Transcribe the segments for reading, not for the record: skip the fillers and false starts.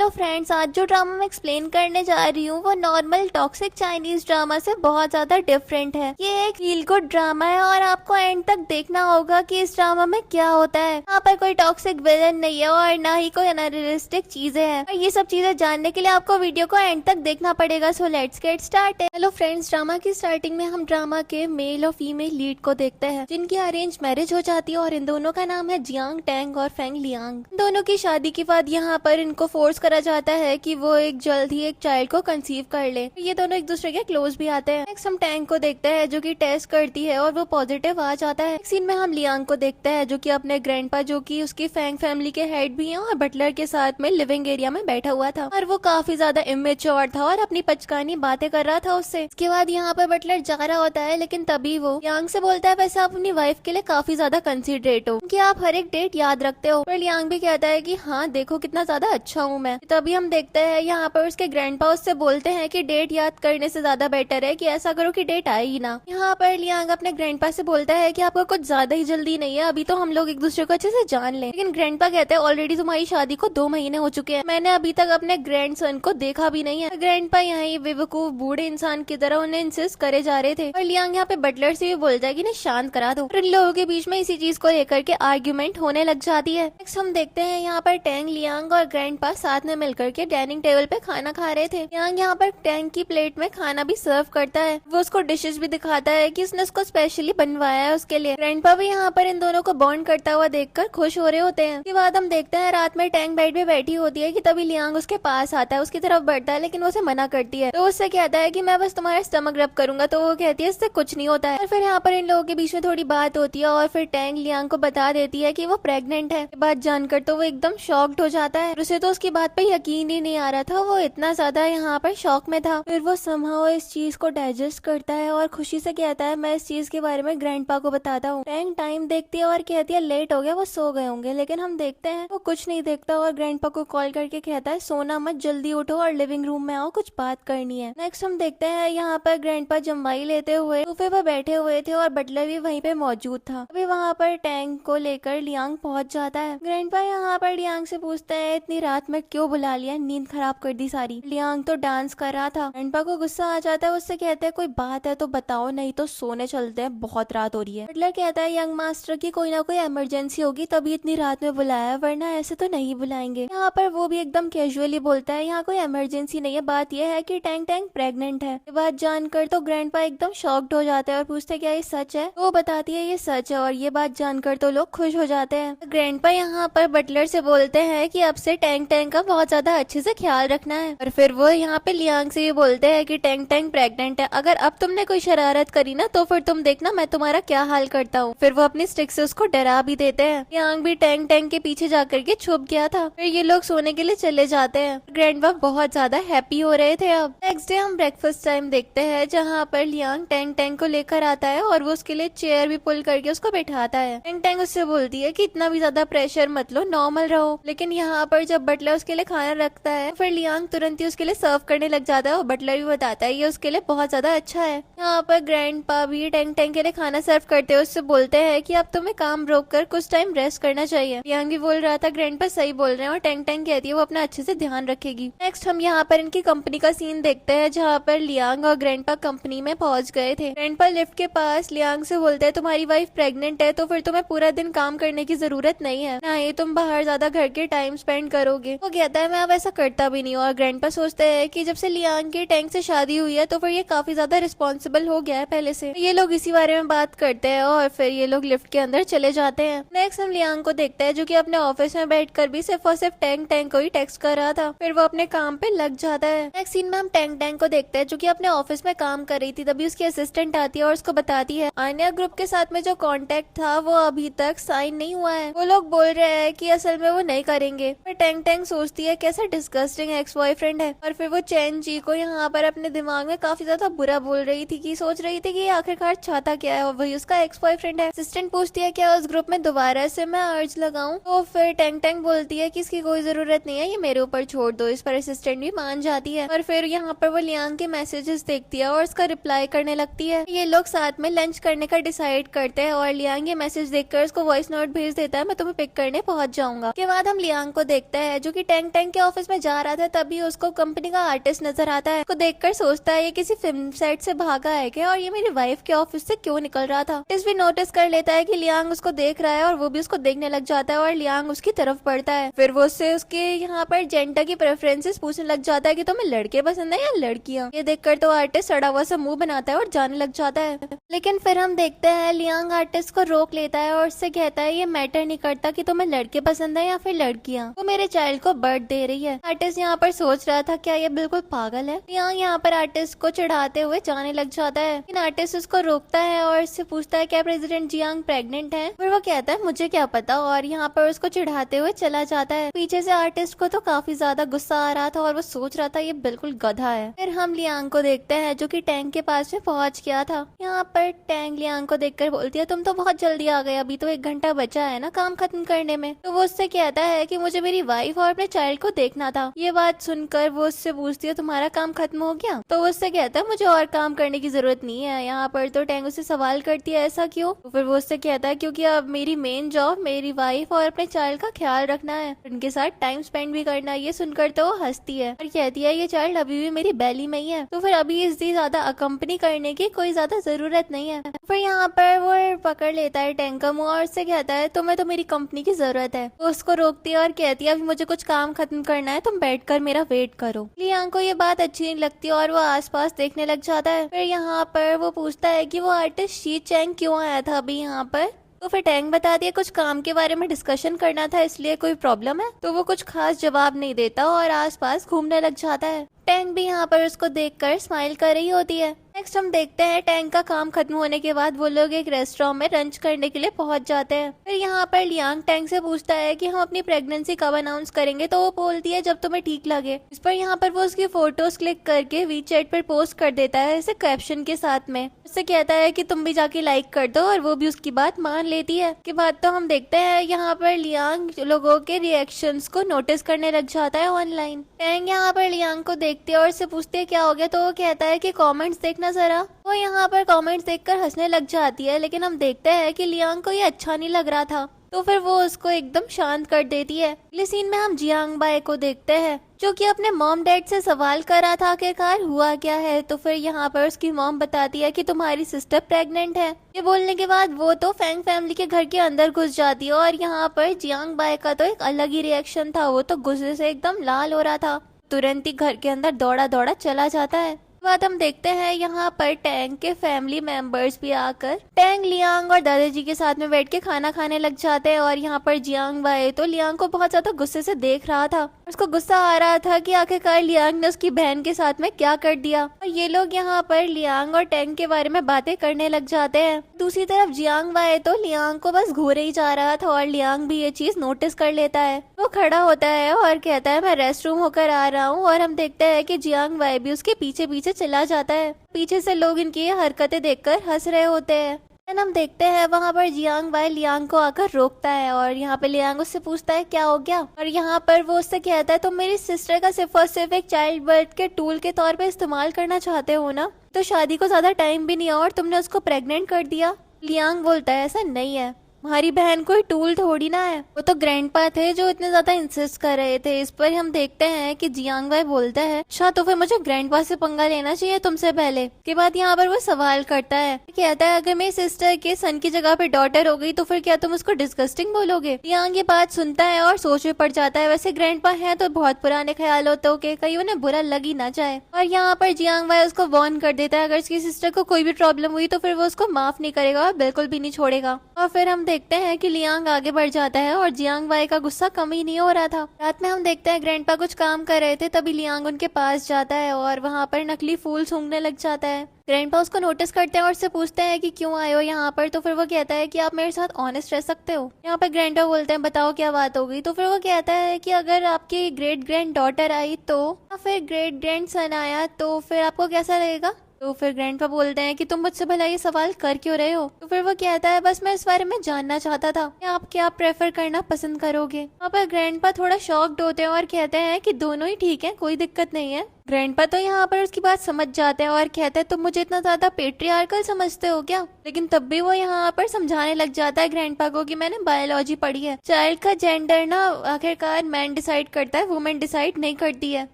Hello friends, आज जो drama मैं एक्सप्लेन करने जा रही हूँ वो नॉर्मल टॉक्सिक चाइनीज ड्रामा से बहुत ज्यादा डिफरेंट है। ये एक फील गुड ड्रामा है और आपको एंड तक देखना होगा कि इस ड्रामा में क्या होता है। यहाँ पर कोई टॉक्सिक विलन नहीं है और ना ही कोई अनरियलिस्टिक चीजें हैं। और ये सब चीजें जानने के लिए आपको वीडियो को एंड तक देखना पड़ेगा। So let's get started. Hello friends, drama की स्टार्टिंग में हम ड्रामा के मेल और फीमेल लीड को देखते हैं जिनकी अरेंज मैरिज हो जाती है और इन दोनों का नाम है जियांग टैंग और फेंग लियांग। दोनों की शादी के बाद यहाँ पर इनको फोर्स करा जाता है कि वो एक जल्द ही एक चाइल्ड को कंसीव कर ले। ये दोनों एक दूसरे के क्लोज भी आते हैं। नेक्स्ट हम टैंग को देखते हैं जो कि टेस्ट करती है और वो पॉजिटिव आ जाता है। सीन में हम लियांग को देखते हैं जो कि अपने ग्रैंडपा जो कि उसकी फैंग फैमिली के हेड भी हैं और बटलर के साथ में लिविंग एरिया में बैठा हुआ था और वो काफी ज्यादा इमेच्योर था और अपनी पचकानी बातें कर रहा था उससे। इसके बाद यहाँ पर बटलर जा रहा होता है लेकिन तभी वो लियांग से बोलता है वैसे आप अपनी वाइफ के लिए काफी ज्यादा कंसिडरेट हो कि आप हर एक डेट याद रखते हो। पर लियांग भी कहता है कि हाँ देखो कितना ज्यादा अच्छा हूँ मैं। तभी हम देखते हैं यहाँ पर उसके ग्रैंडपा उससे बोलते हैं कि डेट याद करने से ज्यादा बेटर है कि ऐसा करो कि डेट आए ही ना। यहाँ पर लियांग अपने ग्रैंडपा से बोलता है कि आपको कुछ ज्यादा ही जल्दी नहीं है, अभी तो हम लोग एक दूसरे को अच्छे से जान लें। लेकिन ग्रैंडपा कहते हैं ऑलरेडी तुम्हारी शादी को 2 महीने हो चुके हैं, मैंने अभी तक अपने ग्रैंड सन को देखा भी नहीं है। ग्रैंडपा यहाँ बेवकूफ बूढ़े इंसान की तरह उन्हें इंसिस्ट करे जा रहे थे और लियांग यहाँ पे बटलर से भी बोलता है कि इन्हें शांत करा दो। इन लोगों के बीच में इसी चीज को लेकर के आर्ग्यूमेंट होने लग जाती है। नेक्स्ट हम देखते हैं यहाँ पर टैंग लियांग और ग्रैंडपा साथ में मिलकर के डाइनिंग टेबल पे खाना खा रहे थे। लियांग यहाँ पर टैंग की प्लेट में खाना भी सर्व करता है। वो उसको डिशेस भी दिखाता है कि उसने उसको स्पेशली बनवाया है उसके लिए। ग्रैंडपा भी यहाँ पर इन दोनों को बॉन्ड करता हुआ देखकर खुश हो रहे होते हैं। उसके बाद हम देखते हैं रात में टैंग बेड पे बैठी होती है कि तभी लियांग उसके पास आता है, उसकी तरफ बढ़ता है लेकिन वो उसे मना करती है। तो उससे कहता है कि मैं बस तुम्हारा स्टमक रब करूंगा, तो वो कहती है इससे कुछ नहीं होता है। और फिर यहाँ पर इन लोगों के बीच में थोड़ी बात होती है और फिर टैंग लियांग को बता देती है कि वो प्रेग्नेंट है। बात जानकर तो वो एकदम शॉक्ड हो जाता है। उसे तो उसकी बात पे यकीन ही नहीं आ रहा था, वो इतना ज्यादा यहाँ पर शॉक में था। फिर वो समहाउ इस चीज को डाइजेस्ट करता है और खुशी से कहता है मैं इस चीज के बारे में ग्रैंडपा को बताता हूँ। टैंग टाइम देखती है और कहती है लेट हो गया, वो सो गए होंगे। लेकिन हम देखते हैं वो कुछ नहीं देखता और ग्रैंडपा को कॉल करके कहता है सोना मत, जल्दी उठो और लिविंग रूम में आओ, कुछ बात करनी है। नेक्स्ट हम देखते हैं यहाँ पर ग्रैंडपा जमवाई लेते हुए सोफे पर बैठे हुए थे और बटलर भी वहीं पे मौजूद था। अभी वहाँ पर टैंग को लेकर लियांग पहुंच जाता है। ग्रैंडपा यहाँ पर लियांग से पूछता है इतनी रात में क्यों बुला लिया, नींद खराब कर दी सारी। लियांग तो डांस कर रहा था। ग्रैंडपा को गुस्सा आ जाता है, उससे कहते हैं कोई बात है तो बताओ, नहीं तो सोने चलते हैं, बहुत रात हो रही है। बटलर कहता है यंग मास्टर की कोई ना कोई इमरजेंसी होगी तभी इतनी रात में बुलाया, वरना ऐसे तो नहीं बुलाएंगे। यहाँ पर वो भी एकदम कैजुअली बोलता है यहाँ कोई इमरजेंसी नहीं है, बात यह है कि टैंग टैंग प्रेग्नेंट है। ये बात जानकर तो ग्रैंडपा एकदम शॉक्ड हो जाता है और पूछते क्या ये सच है। वो बताती है ये सच है और ये बात जानकर तो लोग खुश हो जाते हैं। ग्रैंडपा यहाँ पर बटलर से बोलते हैं कि अब से टैंग टैंग का बहुत ज्यादा अच्छे से ख्याल रखना है। और फिर वो यहाँ पे लियांग से भी बोलते हैं कि टैंग टैंग प्रेग्नेंट है, अगर अब तुमने कोई शरारत करी ना तो फिर तुम देखना मैं तुम्हारा क्या हाल करता हूँ। फिर वो अपनी स्टिक से उसको डरा भी देते हैं। लियांग भी टैंग टैंग के पीछे जाकर के छुप गया था। फिर ये लोग सोने के लिए चले जाते हैं। ग्रैंडपा बहुत ज्यादा हैप्पी हो रहे थे। अब नेक्स्ट डे हम ब्रेकफास्ट टाइम देखते हैं जहाँ पर लियांग टैंग टैंग को लेकर आता है और वो उसके लिए चेयर भी पुल करके उसको बैठाता है। टैंग टैंग उससे बोलती है कि इतना भी ज्यादा प्रेशर मत लो, नॉर्मल रहो। लेकिन यहाँ पर जब बटलर उसके लिए खाना रखता है फिर लियांग तुरंत ही उसके लिए सर्व करने लग जाता है और बटलर भी बताता है ये उसके लिए बहुत ज्यादा अच्छा है। यहाँ पर ग्रैंडपा भी टैंग टैंग के लिए खाना सर्व करते हुए उससे बोलते हैं कि अब तुम्हें काम रोक कर कुछ टाइम रेस्ट करना चाहिए। लियांग भी बोल रहा था ग्रैंडपा सही बोल रहे हैं और टैंग टैंग कहती है वो अपना अच्छे से ध्यान रखेगी। नेक्स्ट हम यहाँ पर इनकी कंपनी का सीन देखते हैं जहाँ पर लियांग और ग्रैंडपा कंपनी में पहुंच गए थे। ग्रैंडपा लिफ्ट के पास लियांग से बोलते हैं तुम्हारी वाइफ प्रेग्नेंट है तो फिर तुम्हें पूरा दिन काम करने की जरूरत नहीं है, ना ही तुम बाहर ज्यादा घर के टाइम स्पेंड करोगे। वो कहता है मैं अब ऐसा करता भी नहीं हूँ। और ग्रैंडपा सोचते हैं कि जब से लियांग की टैंग से शादी हुई है तो फिर ये काफी ज्यादा रिस्पॉन्सिबल हो गया है पहले से। ये लोग इसी बारे में बात करते हैं और फिर ये लोग लिफ्ट के अंदर चले जाते हैं। नेक्स्ट हम लियांग को देखते हैं जो कि अपने ऑफिस में बैठकर भी सिर्फ और सिर्फ टैंग टैंग को ही टेक्स्ट कर रहा था। फिर वो अपने काम पे लग जाता है। नेक्स्ट सीन में हम टैंग टैंग को देखते हैं जो कि अपने ऑफिस में काम कर रही थी। तभी उसकी असिस्टेंट आती है और उसको बताती है आन्या ग्रुप के साथ में जो कॉन्टेक्ट था वो अभी तक साइन नहीं हुआ है। वो लोग बोल रहे हैं कि असल में वो नहीं करेंगे। फिर टैंग टैंग सोचती है कैसा डिस्गस्टिंग एक्स बॉयफ्रेंड है। और फिर वो चैन जी को यहाँ पर अपने दिमाग में काफी ज्यादा बुरा बोल रही थी कि सोच रही थी कि आखिरकार चाहता क्या है और वही उसका एक्स बॉयफ्रेंड है। असिस्टेंट पूछती है क्या उस ग्रुप में दोबारा से मैं अर्ज लगाऊं। तो फिर टैंग टैंग बोलती है कि इसकी कोई जरूरत नहीं है, ये मेरे ऊपर छोड़ दो। इस पर असिस्टेंट भी मान जाती है और फिर यहाँ पर वो लियांग के मैसेजेस देखती है और उसका रिप्लाई करने लगती है। ये लोग साथ में लंच करने का डिसाइड करते हैं और लियांग ये मैसेज देखकर उसको वॉइस नोट भेज देता है मैं तुम्हें पिक करने पहुंच जाऊंगा। के बाद हम लियांग को देखते हैं जो कि टैंग लियांग टैंग के ऑफिस में जा रहा था तभी उसको कंपनी का आर्टिस्ट नजर आता है। उसको देखकर सोचता है ये किसी फिल्म सेट से भागा है क्या, और ये मेरी वाइफ के ऑफिस से क्यों निकल रहा था। आर्टिस्ट भी नोटिस कर लेता है कि लियांग उसको देख रहा है और वो भी उसको देखने लग जाता है और लियांग उसकी तरफ बढ़ता है। फिर वो उससे उसके यहाँ पर जेंडर की प्रेफरेंसेस पूछने लग जाता है कि तुम्हें लड़के पसंद है या लड़कियां। ये देखकर तो आर्टिस्ट सड़ा हुआ सा मुंह बनाता है और जाने लग जाता है। लेकिन फिर हम देखते हैं लियांग आर्टिस्ट को रोक लेता है और उससे कहता है ये मैटर नहीं करता कि तुम्हें लड़के पसंद है या फिर लड़कियां, वो मेरे चाइल्ड को बर्थ दे रही है। आर्टिस्ट यहाँ पर सोच रहा था क्या ये बिल्कुल पागल है। लियांग यहाँ पर आर्टिस्ट को चिढ़ाते हुए जाने लग जाता है, लेकिन आर्टिस्ट उसको रोकता है और इससे पूछता है क्या प्रेसिडेंट जियांग प्रेग्नेंट है। फिर वो कहता है मुझे क्या पता, और यहाँ पर उसको चिढ़ाते हुए चला जाता है। पीछे से आर्टिस्ट को तो काफी ज्यादा गुस्सा आ रहा था और वो सोच रहा था ये बिल्कुल गधा है। फिर हम लियांग को देखते हैं जो कि टैंक के पास में पहुंच गया था। यहाँ पर टैंक लियांग को देखकर बोलती है तुम तो बहुत जल्दी आ गए, अभी तो 1 घंटा बचा है ना काम खत्म करने में। तो वो उससे कहता है कि मुझे मेरी वाइफ और अपने चाइल्ड को देखना था। ये बात सुनकर वो उससे पूछती है तुम्हारा काम खत्म हो गया। तो वो उससे कहता है मुझे और काम करने की जरूरत नहीं है। यहाँ पर तो टैंक उससे सवाल करती है ऐसा क्यों। तो फिर वो उससे कहता है क्योंकि अब मेरी मेन जॉब मेरी वाइफ और अपने चाइल्ड का ख्याल रखना है, उनके साथ टाइम स्पेंड भी करना है। ये सुनकर तो वो हंसती है और कहती है ये चाइल्ड अभी भी मेरी बैली में ही है, तो फिर अभी इसकी ज्यादा अकम्पनी करने की कोई ज्यादा जरूरत नहीं है। फिर यहाँ पर वो पकड़ लेता है टैंक का मुंह और उससे कहता है तुम्हें तो मेरी कंपनी की जरूरत है। वो उसको रोकती है और कहती है अभी मुझे कुछ काम खत्म करना है, तुम बैठकर मेरा वेट करो। लियांग को ये बात अच्छी नहीं लगती और वो आसपास देखने लग जाता है। फिर यहाँ पर वो पूछता है कि वो आर्टिस्ट शी चैंग क्यों आया था अभी यहाँ पर। तो फिर टैंक बता दिया कुछ काम के बारे में डिस्कशन करना था इसलिए, कोई प्रॉब्लम है। तो वो कुछ खास जवाब नहीं देता और आसपास घूमने लग जाता है। टैंक भी यहाँ पर उसको देखकर स्माइल कर रही होती है। नेक्स्ट हम देखते हैं टैंक का काम खत्म होने के बाद वो लोग एक रेस्टोरेंट में लंच करने के लिए पहुंच जाते हैं। फिर यहाँ पर लियांग टैंक से पूछता है कि हम अपनी प्रेगनेंसी कब अनाउंस करेंगे। तो वो बोलती है जब तुम्हें ठीक लगे। इस पर यहाँ पर वो उसकी फोटोज क्लिक करके वीचैट पर पोस्ट कर देता है ऐसे कैप्शन के साथ में। उससे कहता है कि तुम भी जाके लाइक कर दो और वो भी उसकी बात मान लेती है। के बाद तो हम देखते हैं यहाँ पर लियांग लोगों के रिएक्शंस को नोटिस करने लग जाता है ऑनलाइन। टैंक यहाँ पर लियांग को देखते और उससे पूछते हैं क्या हो गया। तो वो कहता है कि कमेंट्स देखना जरा। वो यहाँ पर कमेंट्स देखकर हंसने लग जाती है, लेकिन हम देखते हैं कि लियांग को ये अच्छा नहीं लग रहा था। तो फिर वो उसको एकदम शांत कर देती है। अगले सीन में हम जियांग बाई को देखते हैं जो कि अपने मॉम डैड से सवाल कर रहा था आखिरकार हुआ क्या है। तो फिर यहाँ पर उसकी मॉम बताती है कि तुम्हारी सिस्टर प्रेग्नेंट है। ये बोलने के बाद वो तो फैंग फैमिली के घर के अंदर घुस जाती है और यहाँ पर जियांग बाई का तो एक अलग ही रिएक्शन था। वो तो गुस्से से एकदम लाल हो रहा था, तुरंत ही घर के अंदर दौड़ा दौड़ा चला जाता है। बाद हम देखते हैं यहाँ पर टैंक के फैमिली मेंबर्स भी आकर टैंक लियांग और दादाजी के साथ में बैठ के खाना खाने लग जाते हैं। और यहाँ पर जियांग बाई तो लियांग को बहुत ज्यादा गुस्से से देख रहा था। उसको गुस्सा आ रहा था कि आखिरकार लियांग ने उसकी बहन के साथ में क्या कर दिया। और ये लोग यहाँ पर लियांग और टैंक के बारे में बातें करने लग जाते हैं। दूसरी तरफ जियांग बाई तो लियांग को बस घूरे ही जा रहा था और लियांग भी ये चीज नोटिस कर लेता है। वो खड़ा होता है और कहता है मैं रेस्ट रूम होकर आ रहा हूँ। और हम देखते हैं कि जियांग बाई भी उसके पीछे पीछे चला जाता है। पीछे से लोग इनकी ये हरकतें देखकर हंस रहे होते हैं। हम देखते हैं वहाँ पर जियांग बाई लियांग को आकर रोकता है और यहाँ पे लियांग उससे पूछता है क्या हो गया। और यहाँ पर वो उससे कहता है तुम मेरी सिस्टर का सिर्फ और सिर्फ एक चाइल्ड बर्थ के टूल के तौर पे इस्तेमाल करना चाहते हो ना, तो शादी को ज्यादा टाइम भी नहीं है और तुमने उसको प्रेग्नेंट कर दिया। लियांग बोलता है ऐसा नहीं है, हमारी बहन कोई टूल थोड़ी ना है, वो तो ग्रैंडपा थे जो इतने ज्यादा इंसिस्ट कर रहे थे। इस पर हम देखते हैं कि जियांग बाई बोलता है अच्छा तो फिर मुझे ग्रैंडपा से पंगा लेना चाहिए तुमसे पहले। के बाद यहाँ पर वो सवाल करता है, कहता है अगर मेरी सिस्टर के सन की जगह पे डॉटर हो गई तो फिर क्या तुम उसको डिस्गस्टिंग बोलोगे। जियांग ये बात सुनता है और सोच में पड़ जाता है। वैसे ग्रैंडपा है तो बहुत पुराने ख्याल होते के कहीं उन्हें बुरा लग ही ना जाए। और यहाँ पर जियांग बाई उसको वार्न कर देता है अगर उसकी सिस्टर को कोई भी प्रॉब्लम हुई तो फिर वो उसको माफ नहीं करेगा और बिल्कुल भी नहीं छोड़ेगा। और फिर हम देखते हैं कि लियांग आगे बढ़ जाता है और जियांग बाई का गुस्सा कम ही नहीं हो रहा था। रात में हम देखते हैं ग्रैंडपा कुछ काम कर रहे थे, तभी लियांग उनके पास जाता है और वहाँ पर नकली फूल सूंघने लग जाता है। ग्रैंडपा उसको नोटिस करते हैं और उससे पूछते हैं कि क्यों आए हो यहाँ पर। तो फिर वो कहता है कि आप मेरे साथ ऑनेस्ट रह सकते हो। यहाँ पर ग्रैंडपा बोलते हैं बताओ क्या बात हो गई। तो फिर वो कहता है कि अगर आपकी ग्रेट ग्रैंड डॉटर आई तो या फिर ग्रेट ग्रैंड सन आया तो फिर आपको कैसा लगेगा। तो फिर ग्रैंडपा बोलते हैं कि तुम मुझसे भला ये सवाल कर क्यों रहे हो। तो फिर वो कहता है बस मैं इस बारे में जानना चाहता था कि आप क्या प्रेफर करना पसंद करोगे। वहाँ पर ग्रैंडपा थोड़ा शॉक्ड होते हैं और कहते हैं कि दोनों ही ठीक है, कोई दिक्कत नहीं है। ग्रैंडपा तो यहाँ पर उसकी बात समझ जाता है और कहता है तुम मुझे इतना ज्यादा पेट्रियार्कल समझते हो क्या। लेकिन तब भी वो यहाँ पर समझाने लग जाता है ग्रैंडपा को कि मैंने बायोलॉजी पढ़ी है, चाइल्ड का जेंडर ना आखिरकार मैन डिसाइड करता है, वुमेन डिसाइड नहीं करती है।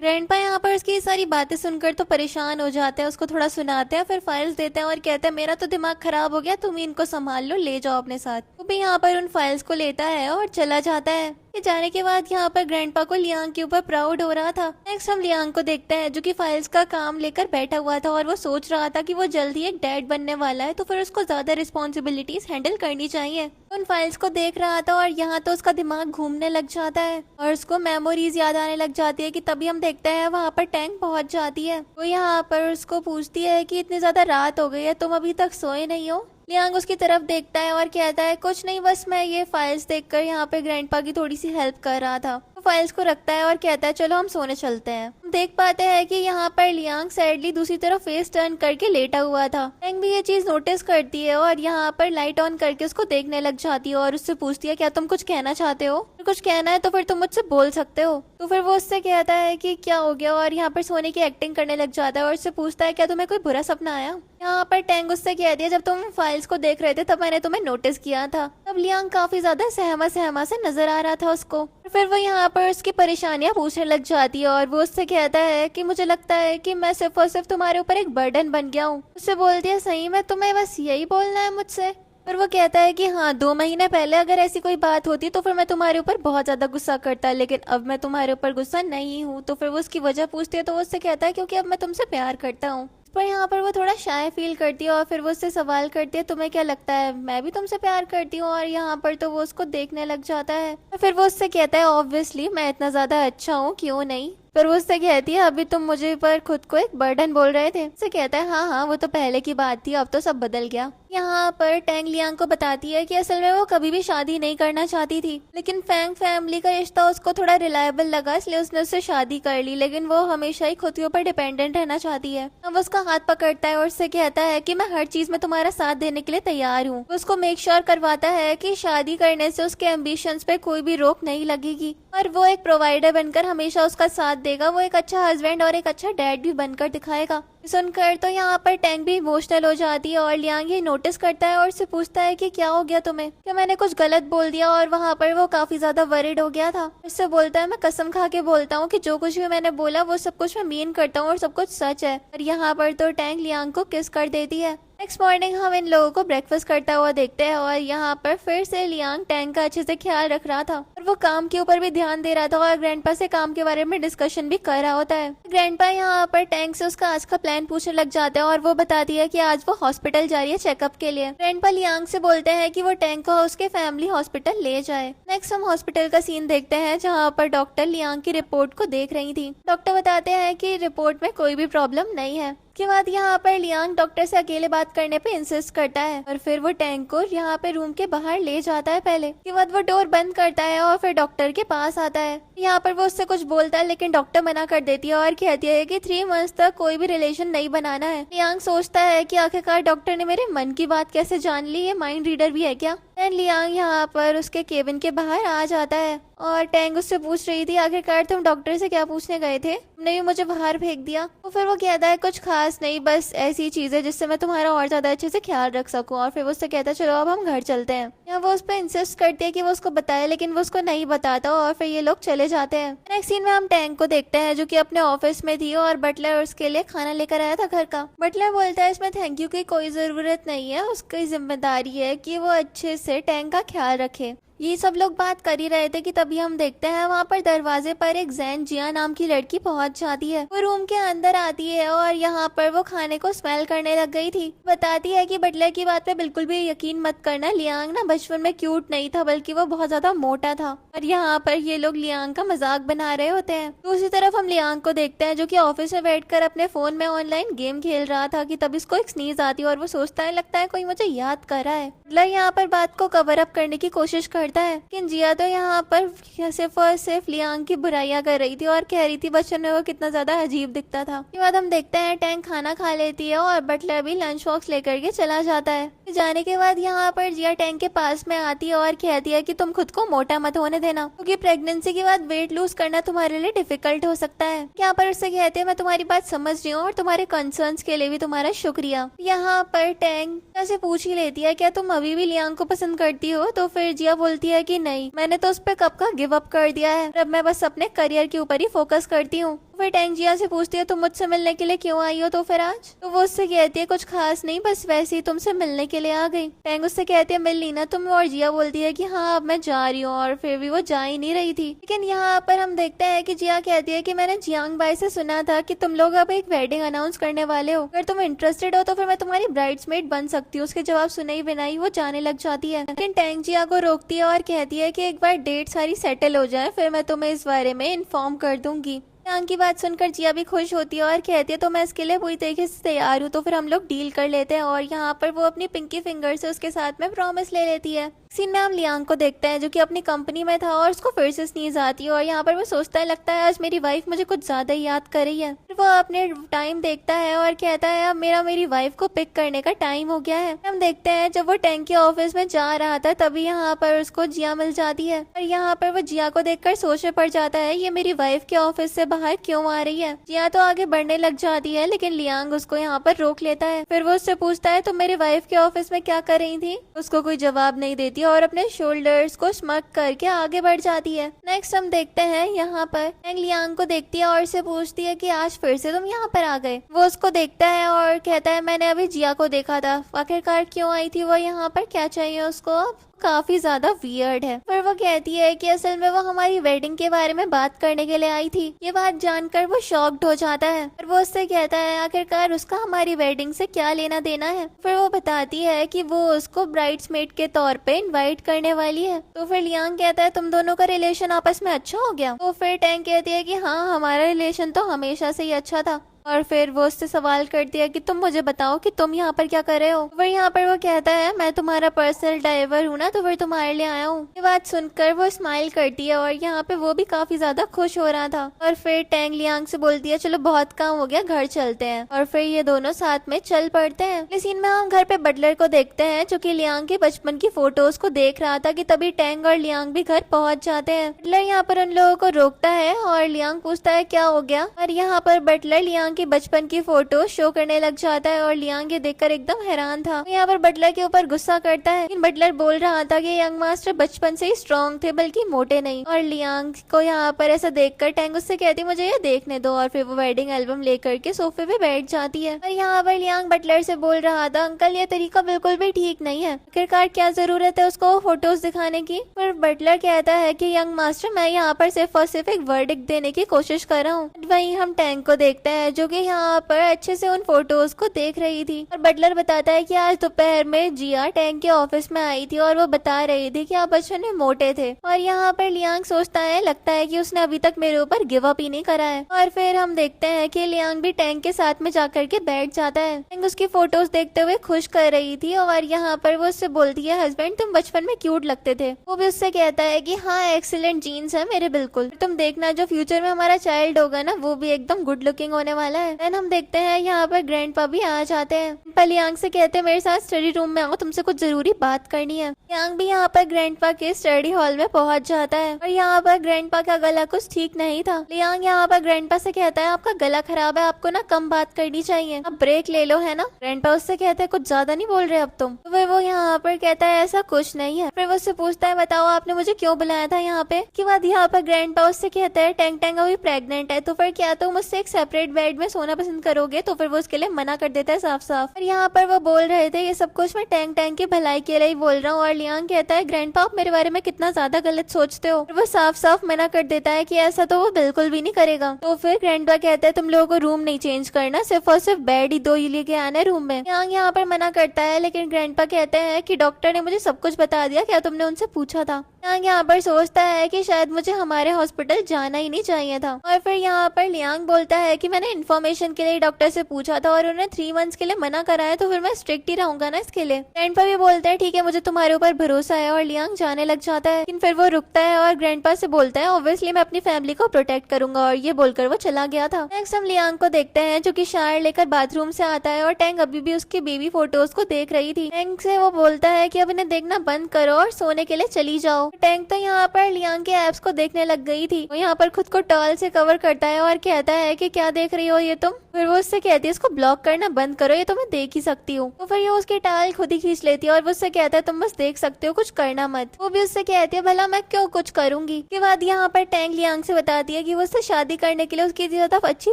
ग्रैंडपा यहाँ पर उसकी सारी बातें सुनकर तो परेशान हो जाते हैं, उसको थोड़ा सुनाते हैं, फिर फाइल्स देते हैं और कहते हैं मेरा तो दिमाग खराब हो गया, तुम इनको संभाल लो, ले जाओ अपने साथ। वो भी यहाँ पर उन फाइल्स को लेता है और चला जाता है। जाने के बाद यहाँ पर ग्रैंडपा को लियांग के ऊपर प्राउड हो रहा था। नेक्स्ट हम लियांग को देखते हैं जो कि फाइल्स का काम लेकर बैठा हुआ था और वो सोच रहा था कि वो जल्दी एक डैड बनने वाला है, तो फिर उसको ज्यादा रिस्पॉन्सिबिलिटीज हैंडल करनी चाहिए। उन फाइल्स को देख रहा था और यहाँ तो उसका दिमाग घूमने लग जाता है और उसको मेमोरीज याद आने लग जाती है कि तभी हम देखते हैं वहाँ पर टैंक पहुंच जाती है। वो यहाँ पर उसको पूछती है कि इतनी ज्यादा रात हो गई है, तुम अभी तक सोए नहीं हो। लियांग उसकी तरफ देखता है और कहता है कुछ नहीं, बस मैं ये फाइल्स देखकर यहाँ पे ग्रैंडपा की थोड़ी सी हेल्प कर रहा था। वो फाइल्स को रखता है और कहता है चलो हम सोने चलते हैं। हम देख पाते हैं कि यहाँ पर लियांग सैडली दूसरी तरफ फेस टर्न करके लेटा हुआ था। टैंग भी ये चीज नोटिस करती है और यहाँ पर लाइट ऑन करके उसको देखने लग जाती है और उससे पूछती है क्या तुम कुछ कहना चाहते हो, कुछ कहना है तो फिर तुम मुझसे बोल सकते हो। तो फिर वो उससे कहता है कि क्या हो गया और यहाँ पर सोने की एक्टिंग करने लग जाता है और उससे पूछता है क्या तुम्हें कोई बुरा सपना आया। यहाँ पर टैंग उससे कह दिया जब तुम फाइल्स को देख रहे थे तब मैंने तुम्हें नोटिस किया था। तब लियांग काफी ज्यादा सहमा सहमा से नजर आ रहा था उसको। फिर वो यहाँ पर उसकी परेशानियां पूछने लग जाती है और वो उससे कहता है कि मुझे लगता है कि मैं सिर्फ और सिर्फ तुम्हारे ऊपर एक बर्डन बन गया हूँ। उससे बोलती है सही में तुम्हें बस यही बोलना है मुझसे। पर वो कहता है कि हाँ 2 महीने पहले अगर ऐसी कोई बात होती तो फिर मैं तुम्हारे ऊपर बहुत ज्यादा गुस्सा करता, लेकिन अब मैं तुम्हारे ऊपर गुस्सा नहीं हूँ। तो फिर वो उसकी वजह पूछती है तो वो उससे कहता है क्योंकि अब मैं तुमसे प्यार करता हूँ। पर यहाँ पर वो थोड़ा शाय फील करती है और फिर वो उससे सवाल करती है तुम्हें क्या लगता है मैं भी तुमसे प्यार करती हूँ। और यहाँ पर तो वो उसको देखने लग जाता है और फिर वो उससे कहता है ऑब्वियसली मैं इतना ज्यादा अच्छा हूँ, क्यों नहीं। पर वो उससे कहती है अभी तुम मुझे पर खुद को एक बर्डन बोल रहे थे। उससे कहता है हाँ वो तो पहले की बात थी, अब तो सब बदल गया। यहाँ पर टैंग लियांग को बताती है कि असल में वो कभी भी शादी नहीं करना चाहती थी, लेकिन फैंग फैमिली का रिश्ता उसको थोड़ा रिलायबल लगा इसलिए उसने उससे शादी कर ली, लेकिन वो हमेशा ही खुद के ऊपर डिपेंडेंट रहना चाहती है। अब वो उसका हाथ पकड़ता है और उससे कहता है कि मैं हर चीज में तुम्हारा साथ देने के लिए तैयार हूँ। उसको मेक श्योर करवाता है कि शादी करने से उसके एम्बिशंस पे कोई भी रोक नहीं लगेगी और वो एक प्रोवाइडर बनकर हमेशा उसका साथ देगा। वो एक अच्छा हस्बैंड और एक अच्छा डैड भी बनकर दिखाएगा। सुनकर तो यहाँ पर टैंग भी इमोशनल हो जाती है और लियांग ये नोटिस करता है और उससे पूछता है कि क्या हो गया तुम्हें, क्या मैंने कुछ गलत बोल दिया। और वहाँ पर वो काफी ज्यादा वरिड हो गया था। उससे बोलता है मैं कसम खा के बोलता हूँ कि जो कुछ भी मैंने बोला वो सब कुछ मैं मीन करता हूँ और सब कुछ सच है। और यहाँ पर तो टैंग लियांग को किस कर देती है। नेक्स्ट मॉर्निंग हम इन लोगों को ब्रेकफास्ट करता हुआ देखते हैं और यहाँ पर फिर से लियांग टैंग का अच्छे से ख्याल रख रहा था और वो काम के ऊपर भी ध्यान दे रहा था और ग्रैंडपा से काम के बारे में डिस्कशन भी कर रहा होता है। ग्रैंडपा यहाँ पर टैंग से उसका आज का प्लान पूछने लग जाता है और वो बताती है कि आज वो हॉस्पिटल जा रही है चेकअप के लिए। ग्रैंडपा लियांग से बोलते हैं कि वो टैंग को उसके फैमिली हॉस्पिटल ले जाए। नेक्स्ट हम हॉस्पिटल का सीन देखते हैं जहाँ पर डॉक्टर लियांग की रिपोर्ट को देख रही थी। डॉक्टर बताते हैं कि रिपोर्ट में कोई भी प्रॉब्लम नहीं है। के बाद यहाँ पर लियांग डॉक्टर से अकेले बात करने पे इंसिस्ट करता है और फिर वो टैंग को यहाँ पे रूम के बाहर ले जाता है। पहले के बाद वो डोर बंद करता है और फिर डॉक्टर के पास आता है। यहाँ पर वो उससे कुछ बोलता है लेकिन डॉक्टर मना कर देती है और कहती है कि 3 मंथ्स तक कोई भी रिलेशन नहीं बनाना है। लियांग सोचता है कि आखिरकार डॉक्टर ने मेरे मन की बात कैसे जान ली, ये माइंड रीडर भी है क्या। लियांग यहाँ पर उसके केबिन के बाहर आ जाता है और टैंग उससे पूछ रही थी आखिरकार तुम डॉक्टर से क्या पूछने गए थे, तुमने भी मुझे बाहर फेंक दिया। तो फिर वो कहता है कुछ खास नहीं, बस ऐसी चीजें जिससे मैं तुम्हारा और ज्यादा अच्छे से ख्याल रख सकूं। और फिर वो उससे कहता है चलो अब हम घर चलते हैं। यहाँ वो उस पर इंसिस्ट करती है कि वो उसको बताए लेकिन वो उसको नहीं बताता और फिर ये लोग चले जाते हैं। नेक्स्ट सीन में हम टैंग को देखते हैं जो कि अपने ऑफिस में थी और बटलर उसके लिए खाना लेकर आया था घर का। बटलर बोलता है इसमें थैंक यू की कोई जरूरत नहीं है, उसकी जिम्मेदारी है कि वो अच्छे से टैंग का ख्याल रखे। ये सब लोग बात कर ही रहे थे कि तभी हम देखते हैं वहाँ पर दरवाजे पर एक जैन जिया नाम की लड़की पहुँच जाती है। वो रूम के अंदर आती है और यहाँ पर वो खाने को स्मेल करने लग गई थी। बताती है कि बटलर की बात पे बिल्कुल भी यकीन मत करना, लियांग ना बचपन में क्यूट नहीं था बल्कि वो बहुत ज्यादा मोटा था। और यहाँ पर ये लोग लियांग का मजाक बना रहे होते हैं। दूसरी तरफ हम लियांग को देखते हैं जो कि ऑफिस में बैठकर अपने फोन में ऑनलाइन गेम खेल रहा था कि तब इसको एक स्नीज आती है और वो सोचता है लगता है कोई मुझे याद कर रहा है। बटलर यहाँ पर बात को कवर अप करने की कोशिश कर करता है। लेकिन जिया तो यहाँ पर सिर्फ और सिर्फ लियांग की बुराइयां कर रही थी और कह रही थी बचपन में वो कितना ज्यादा अजीब दिखता था। इसके बाद हम देखते हैं टैंग खाना खा लेती है और बटलर भी लंच बॉक्स लेकर के चला जाता है। जाने के बाद यहाँ पर जिया टैंग के पास में आती है और कहती है कि तुम खुद को मोटा मत होने देना, क्योंकि प्रेगनेंसी के बाद वेट लूज करना तुम्हारे लिए डिफिकल्ट हो सकता है। यहाँ पर उससे कहते हैं मैं तुम्हारी बात समझ रही हूँ और तुम्हारे कंसर्न्स के लिए भी तुम्हारा शुक्रिया। यहाँ पर टैंग से पूछ ही लेती है क्या तुम अभी भी लियांग को पसंद करती हो, तो फिर जिया बोलती है कि नहीं, मैंने तो उस पर कब का गिव अप कर दिया है, अब मैं बस अपने करियर के ऊपर ही फोकस करती हूँ। फिर टैंग जिया से पूछती है तुम मुझसे मिलने के लिए क्यों आई हो तो फिर आज, तो वो उससे कहती है कुछ खास नहीं, बस वैसे ही तुमसे मिलने के लिए आ गई। टैंग उससे कहती है मिल ली ना तुम, और जिया बोलती है कि हाँ अब मैं जा रही हूँ, और फिर भी वो जा ही नहीं रही थी। लेकिन यहाँ पर हम देखते हैं कि जिया कहती है कि मैंने जियांग बाई से सुना था कि तुम लोग अब एक वेडिंग अनाउंस करने वाले हो, अगर तुम इंटरेस्टेड हो तो फिर मैं तुम्हारी ब्राइड्समेड बन सकती हूँ। उसके जवाब सुने ही बिना ही वो जाने लग जाती है। लेकिन टैंग जिया को रोकती है और कहती है कि एक बार डेट सारी सेटल हो जाए फिर मैं तुम्हें इस बारे में इन्फॉर्म कर दूंगी। टैंग की बात सुनकर जिया भी खुश होती है और कहती है तो मैं इसके लिए पूरी तरीके से तैयार हूँ, तो फिर हम लोग डील कर लेते हैं। और यहाँ पर वो अपनी पिंकी फिंगर से उसके साथ में प्रॉमिस ले लेती है। सीन में हम लियांग को देखते हैं जो कि अपनी कंपनी में था और उसको फिर से स्नीज आती है और यहाँ पर वो सोचता है लगता है आज मेरी वाइफ मुझे कुछ ज्यादा ही याद कर रही है। फिर वो अपने टाइम देखता है और कहता है अब मेरी वाइफ को पिक करने का टाइम हो गया है। हम देखते हैं जब वो टैंक के ऑफिस में जा रहा था तभी यहाँ पर उसको जिया मिल जाती है और यहाँ पर वो जिया को देखकर सोच में पड़ जाता है ये मेरी वाइफ के ऑफिस से बाहर क्यों आ रही है। जिया तो आगे बढ़ने लग जाती है लेकिन लियांग उसको यहाँ पर रोक लेता है। फिर वो उससे पूछता है तुम मेरी वाइफ के ऑफिस में क्या कर रही थी। उसको कोई जवाब नहीं देती और अपने शोल्डर्स को स्मग करके आगे बढ़ जाती है। नेक्स्ट हम देखते हैं यहाँ पर टैंग लियांग को देखती है और उससे पूछती है कि आज फिर से तुम यहाँ पर आ गए। वो उसको देखता है और कहता है मैंने अभी जिया को देखा था, आखिरकार क्यों आई थी वो यहाँ पर, क्या चाहिए उसको। अब काफी ज्यादा वियर्ड है। पर वो कहती है कि असल में वो हमारी वेडिंग के बारे में बात करने के लिए आई थी। ये बात जानकर वो शॉक्ड हो जाता है। फिर वो उससे कहता है आखिरकार उसका हमारी वेडिंग से क्या लेना देना है। फिर वो बताती है कि वो उसको ब्राइड्समेड के तौर पे इनवाइट करने वाली है। तो फिर लियांग कहता है तुम दोनों का रिलेशन आपस में अच्छा हो गया। तो फिर टैंग कहती है कि हाँ हमारा रिलेशन तो हमेशा से ही अच्छा था। और फिर वो उससे सवाल करती है कि तुम मुझे बताओ कि तुम यहाँ पर क्या कर रहे हो। फिर यहाँ पर वो कहता है मैं तुम्हारा पर्सनल ड्राइवर हूँ ना, तो फिर तुम्हारे लिए आया हूँ। ये बात सुनकर वो स्माइल करती है और यहाँ पे वो भी काफी ज्यादा खुश हो रहा था। और फिर टैंग लियांग से बोलती है चलो बहुत काम हो गया घर चलते हैं। और फिर ये दोनों साथ में चल पड़ते हैं। इस सीन में हम घर पे बटलर को देखते हैं जो कि लियांग के बचपन की फोटोज को देख रहा था कि तभी टैंग और लियांग भी घर पहुंच जाते हैं। बटलर यहाँ पर उन लोगों को रोकता है और लियांग पूछता है क्या हो गया। और यहाँ पर बटलर लियांग की बचपन की फोटो शो करने लग जाता है और लियांग ये देखकर एकदम हैरान था। यहाँ पर बटलर के ऊपर गुस्सा करता है लेकिन बटलर बोल रहा था कि यंग मास्टर बचपन से ही स्ट्रॉन्ग थे बल्कि मोटे नहीं। और लियांग को यहाँ पर ऐसा देखकर टैंग उससे कहती मुझे ये देखने दो। और फिर वो वेडिंग एल्बम लेकर के सोफे पे बैठ जाती है। और यहाँ पर लियांग बटलर से बोल रहा था अंकल ये तरीका बिल्कुल भी ठीक नहीं है, आखिरकार क्या जरूरत है उसको फोटोज दिखाने की। पर बटलर कहता है कि यंग मास्टर मैं यहाँ पर सिर्फ और सिर्फ एक वर्डिक्ट देने की कोशिश कर रहा हूँ। वहीं हम टैंग को देखते हैं जो कि यहाँ पर अच्छे से उन फोटोज को देख रही थी। और बटलर बताता है कि आज दोपहर में जिया टैंग के ऑफिस में आई थी और वो बता रही थी कि आप बचपन में मोटे थे। और यहाँ पर लियांग सोचता है लगता है कि उसने अभी तक मेरे ऊपर गिव अप ही नहीं करा है। और फिर हम देखते हैं कि लियांग भी टैंग के साथ में जाकर के बैठ जाता है। टैंग उसकी फोटोज देखते हुए खुश कर रही थी और यहाँ पर वो उससे बोलती है हस्बैंड तुम बचपन में क्यूट लगते थे। वो भी उससे कहता है कि हाँ एक्सीलेंट जीन्स है मेरे बिल्कुल, तुम देखना जो फ्यूचर में हमारा चाइल्ड होगा ना वो भी एकदम गुड लुकिंग होने वाला है। देन हम देखते हैं यहाँ पर ग्रैंडपा भी आ जाते हैं। लियांग से कहते हैं मेरे साथ स्टडी रूम में आओ, तुमसे कुछ जरूरी बात करनी है। लियांग भी यहाँ पर ग्रैंडपा के स्टडी हॉल में पहुंच जाता है और यहाँ पर ग्रैंडपा का गला कुछ ठीक नहीं था। लियांग यहाँ पर ग्रैंडपा से कहता है आपका गला खराब है, आपको ना कम बात करनी चाहिए, अब ब्रेक ले लो है ना। ग्रैंडपा उससे कहते हैं कुछ ज्यादा नहीं बोल रहे अब तुम। तो फिर वो यहाँ पर कहता है ऐसा कुछ नहीं है। फिर वो उससे पूछता है बताओ आपने मुझे क्यों बुलाया था यहाँ पे। के बाद यहाँ पर ग्रैंडपा उससे कहता है टैंग टैंग अभी प्रेग्नेंट है तो फिर क्या तुम मुझसे एक सेपरेट बेड में सोना पसंद करोगे। तो फिर वो उसके लिए मना कर देता है साफ साफ। और यहाँ पर वो बोल रहे थे ये सब कुछ मैं टैंग टैंग की भलाई के लिए ही बोल रहा हूँ। और लियांग कहता है ग्रैंडपा आप मेरे बारे में कितना ज्यादा गलत सोचते हो। वो साफ साफ मना कर देता है कि ऐसा तो वो बिल्कुल भी नहीं करेगा। तो फिर ग्रैंडपा कहता है तुम लोगों को रूम नहीं चेंज करना, सिर्फ और सिर्फ बेड ही दो ही लेके आना है रूम में। लियांग यहाँ पर मना करता है लेकिन ग्रैंडपा कहते हैं कि डॉक्टर ने मुझे सब कुछ बता दिया, क्या तुमने उनसे पूछा था। यहाँ पर सोचता है कि शायद मुझे हमारे हॉस्पिटल जाना ही नहीं चाहिए था। और फिर यहाँ पर लियांग बोलता है कि मैंने इन्फॉर्मेशन के लिए डॉक्टर से पूछा था और उन्हें 3 मंथ्स के लिए मना करा है, तो फिर मैं स्ट्रिक्ट ही रहूंगा ना इसके लिए। ग्रैंडपा भी बोलता है ठीक है, मुझे तुम्हारे ऊपर भरोसा है, और लियांग जाने लग जाता है। लेकिन फिर वो रुकता है और ग्रैंडपा से बोलता है ऑब्वियसली मैं अपनी फैमिली को प्रोटेक्ट करूंगा, और ये बोलकर वो चला गया था। नेक्स्ट हम लियांग को देखते हैं जो कि शायर लेकर बाथरूम से आता है और टैंग अभी भी उसके बेबी फोटोज को देख रही थी। टैंग से वो बोलता है कि अब इन्हें देखना बंद करो और सोने के लिए चली जाओ। टैंग तो यहाँ पर लियांग के एप्स को देखने लग गई थी। वो यहाँ पर खुद को टॉल से कवर करता है और कहता है कि क्या देख रही हो ये तुम। फिर वो उससे कहती है इसको ब्लॉक करना बंद करो, ये तो मैं देख ही सकती हूँ। तो फिर ये उसकी टाल खुद ही खींच लेती है और वो उससे कहता है तुम बस देख सकते हो, कुछ करना मत। वो भी उससे कहती है भला मैं क्यों कुछ करूंगी। के बाद यहाँ पर टैंग लियांग से बताती है कि वो उससे शादी करने के लिए उसकी तरफ अच्छी